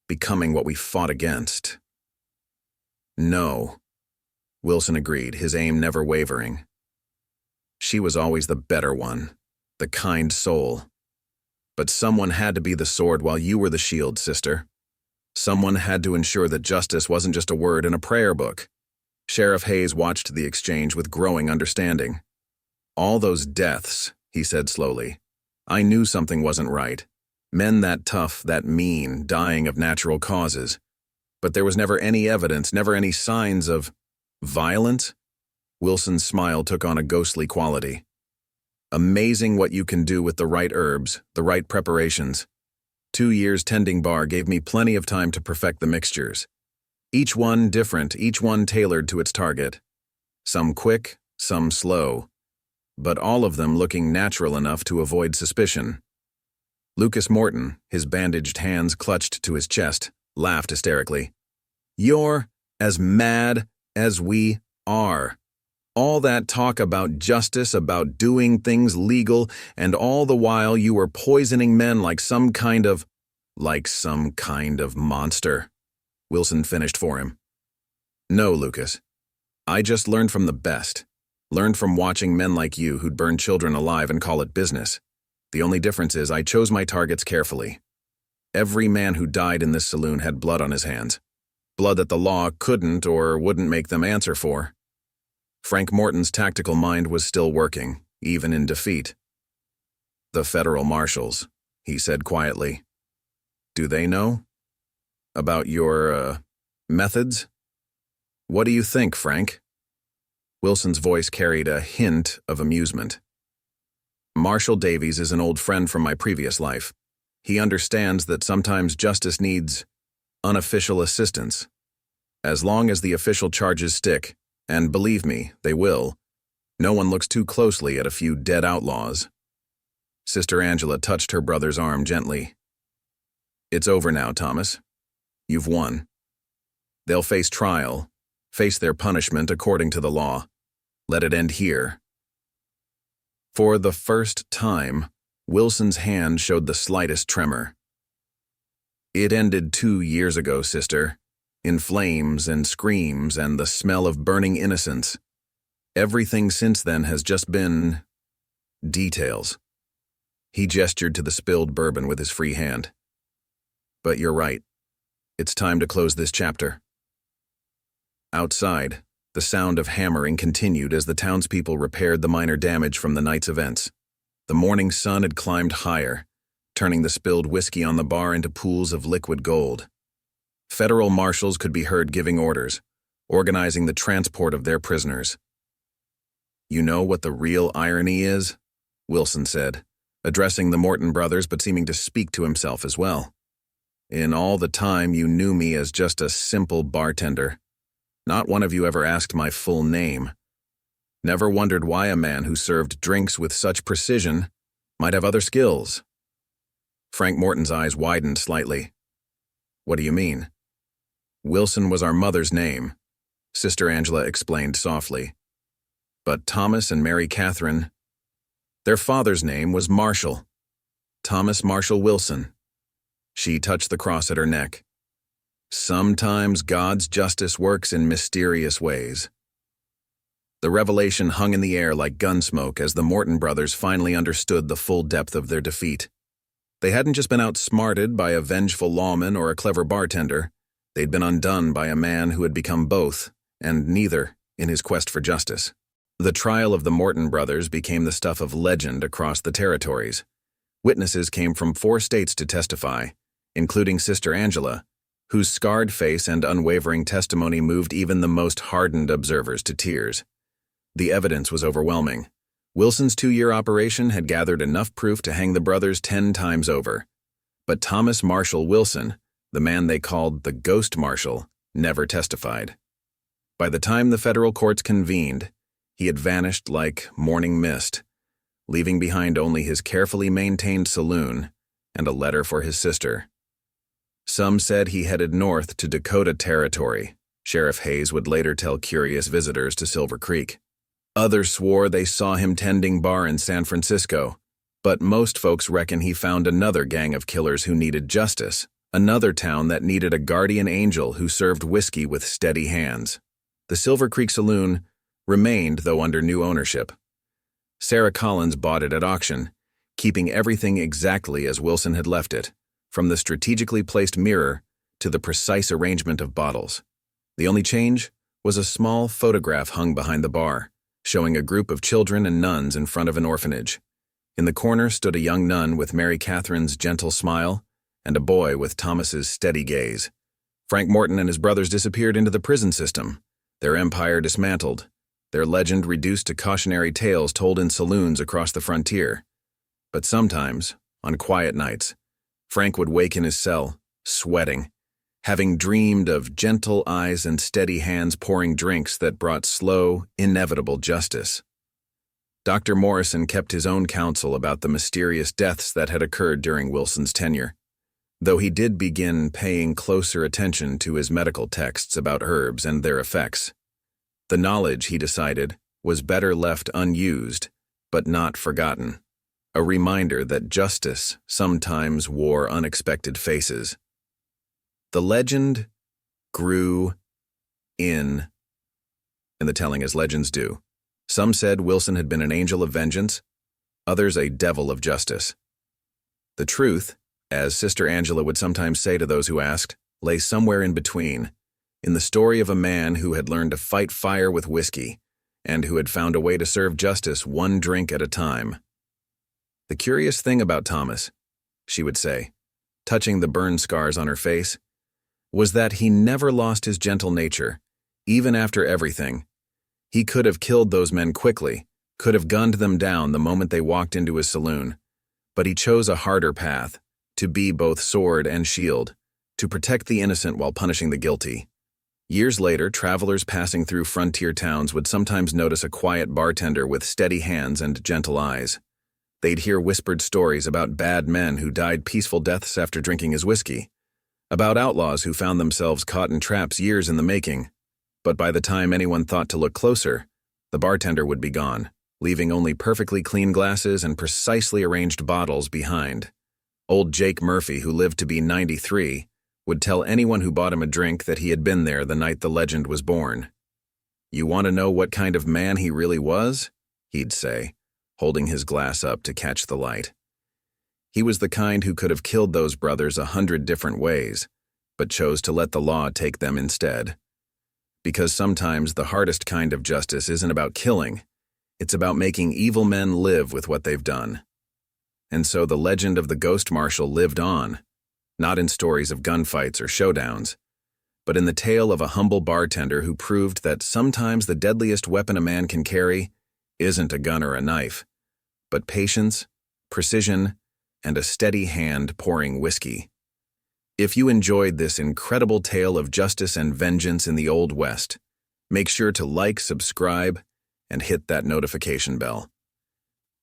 Becoming what we fought against." "No," Wilson agreed, his aim never wavering. "She was always the better one, the kind soul. But someone had to be the sword while you were the shield, sister. Someone had to ensure that justice wasn't just a word in a prayer book." Sheriff Hayes watched the exchange with growing understanding. "All those deaths," he said slowly. "I knew something wasn't right. Men that tough, that mean, dying of natural causes. But there was never any evidence, never any signs of violence." Wilson's smile took on a ghostly quality. "Amazing what you can do with the right herbs, the right preparations. 2 years tending bar gave me plenty of time to perfect the mixtures. Each one different, each one tailored to its target. Some quick, some slow, but all of them looking natural enough to avoid suspicion." Lucas Morton, his bandaged hands clutched to his chest, laughed hysterically. "You're as mad as we are." All that talk about justice, about doing things legal, and all the while you were poisoning men like some kind of monster. Wilson finished for him. No, Lucas. I just learned from the best. Learned from watching men like you who'd burn children alive and call it business. The only difference is I chose my targets carefully. Every man who died in this saloon had blood on his hands. Blood that the law couldn't or wouldn't make them answer for. Frank Morton's tactical mind was still working, even in defeat. The federal marshals, he said quietly. Do they know? About your, methods? What do you think, Frank? Wilson's voice carried a hint of amusement. Marshal Davies is an old friend from my previous life. He understands that sometimes justice needs unofficial assistance. As long as the official charges stick, and believe me, they will, no one looks too closely at a few dead outlaws. Sister Angela touched her brother's arm gently. It's over now, Thomas. You've won. They'll face trial, face their punishment according to the law. Let it end here. For the first time, Wilson's hand showed the slightest tremor. It ended 2 years ago, sister, in flames and screams and the smell of burning innocence. Everything since then has just been details. He gestured to the spilled bourbon with his free hand. But you're right. It's time to close this chapter. Outside, the sound of hammering continued as the townspeople repaired the minor damage from the night's events. The morning sun had climbed higher, turning the spilled whiskey on the bar into pools of liquid gold. Federal marshals could be heard giving orders, organizing the transport of their prisoners. You know what the real irony is? Wilson said, addressing the Morton brothers but seeming to speak to himself as well. In all the time you knew me as just a simple bartender. Not one of you ever asked my full name. Never wondered why a man who served drinks with such precision might have other skills. Frank Morton's eyes widened slightly. What do you mean? Wilson was our mother's name, Sister Angela explained softly. But Thomas and Mary Catherine, their father's name was Marshall. Thomas Marshall Wilson. She touched the cross at her neck. Sometimes God's justice works in mysterious ways. The revelation hung in the air like gunsmoke as the Morton brothers finally understood the full depth of their defeat. They hadn't just been outsmarted by a vengeful lawman or a clever bartender. They'd been undone by a man who had become both, and neither, in his quest for justice. The trial of the Morton brothers became the stuff of legend across the territories. Witnesses came from 4 states to testify, including Sister Angela, whose scarred face and unwavering testimony moved even the most hardened observers to tears. The evidence was overwhelming. Wilson's 2-year operation had gathered enough proof to hang the brothers 10 times over. But Thomas Marshall Wilson, the man they called the Ghost Marshal, never testified. By the time the federal courts convened, he had vanished like morning mist, leaving behind only his carefully maintained saloon and a letter for his sister. Some said he headed north to Dakota Territory. Sheriff Hayes would later tell curious visitors to Silver Creek. Others swore they saw him tending bar in San Francisco, but most folks reckon he found another gang of killers who needed justice, another town that needed a guardian angel who served whiskey with steady hands. The Silver Creek Saloon remained, though under new ownership. Sarah Collins bought it at auction, keeping everything exactly as Wilson had left it, from the strategically placed mirror to the precise arrangement of bottles. The only change was a small photograph hung behind the bar, showing a group of children and nuns in front of an orphanage. In the corner stood a young nun with Mary Catherine's gentle smile and a boy with Thomas's steady gaze. Frank Morton and his brothers disappeared into the prison system, their empire dismantled, their legend reduced to cautionary tales told in saloons across the frontier. But sometimes, on quiet nights, Frank would wake in his cell, sweating, having dreamed of gentle eyes and steady hands pouring drinks that brought slow, inevitable justice. Dr. Morrison kept his own counsel about the mysterious deaths that had occurred during Wilson's tenure, though he did begin paying closer attention to his medical texts about herbs and their effects. The knowledge, he decided, was better left unused, but not forgotten. A reminder that justice sometimes wore unexpected faces. The legend grew in the telling as legends do. Some said Wilson had been an angel of vengeance, others a devil of justice. The truth, as Sister Angela would sometimes say to those who asked, lay somewhere in between, in the story of a man who had learned to fight fire with whiskey and who had found a way to serve justice one drink at a time. The curious thing about Thomas, she would say, touching the burn scars on her face, was that he never lost his gentle nature, even after everything. He could have killed those men quickly, could have gunned them down the moment they walked into his saloon, but he chose a harder path, to be both sword and shield, to protect the innocent while punishing the guilty. Years later, travelers passing through frontier towns would sometimes notice a quiet bartender with steady hands and gentle eyes. They'd hear whispered stories about bad men who died peaceful deaths after drinking his whiskey, about outlaws who found themselves caught in traps years in the making. But by the time anyone thought to look closer, the bartender would be gone, leaving only perfectly clean glasses and precisely arranged bottles behind. Old Jake Murphy, who lived to be 93, would tell anyone who bought him a drink that he had been there the night the legend was born. "You want to know what kind of man he really was?" he'd say, holding his glass up to catch the light. He was the kind who could have killed those brothers 100 different ways, but chose to let the law take them instead. Because sometimes the hardest kind of justice isn't about killing, it's about making evil men live with what they've done. And so the legend of the Ghost Marshal lived on, not in stories of gunfights or showdowns, but in the tale of a humble bartender who proved that sometimes the deadliest weapon a man can carry isn't a gun or a knife, but patience, precision, and a steady hand pouring whiskey. If you enjoyed this incredible tale of justice and vengeance in the Old West, make sure to like, subscribe, and hit that notification bell.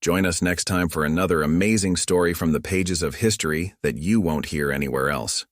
Join us next time for another amazing story from the pages of history that you won't hear anywhere else.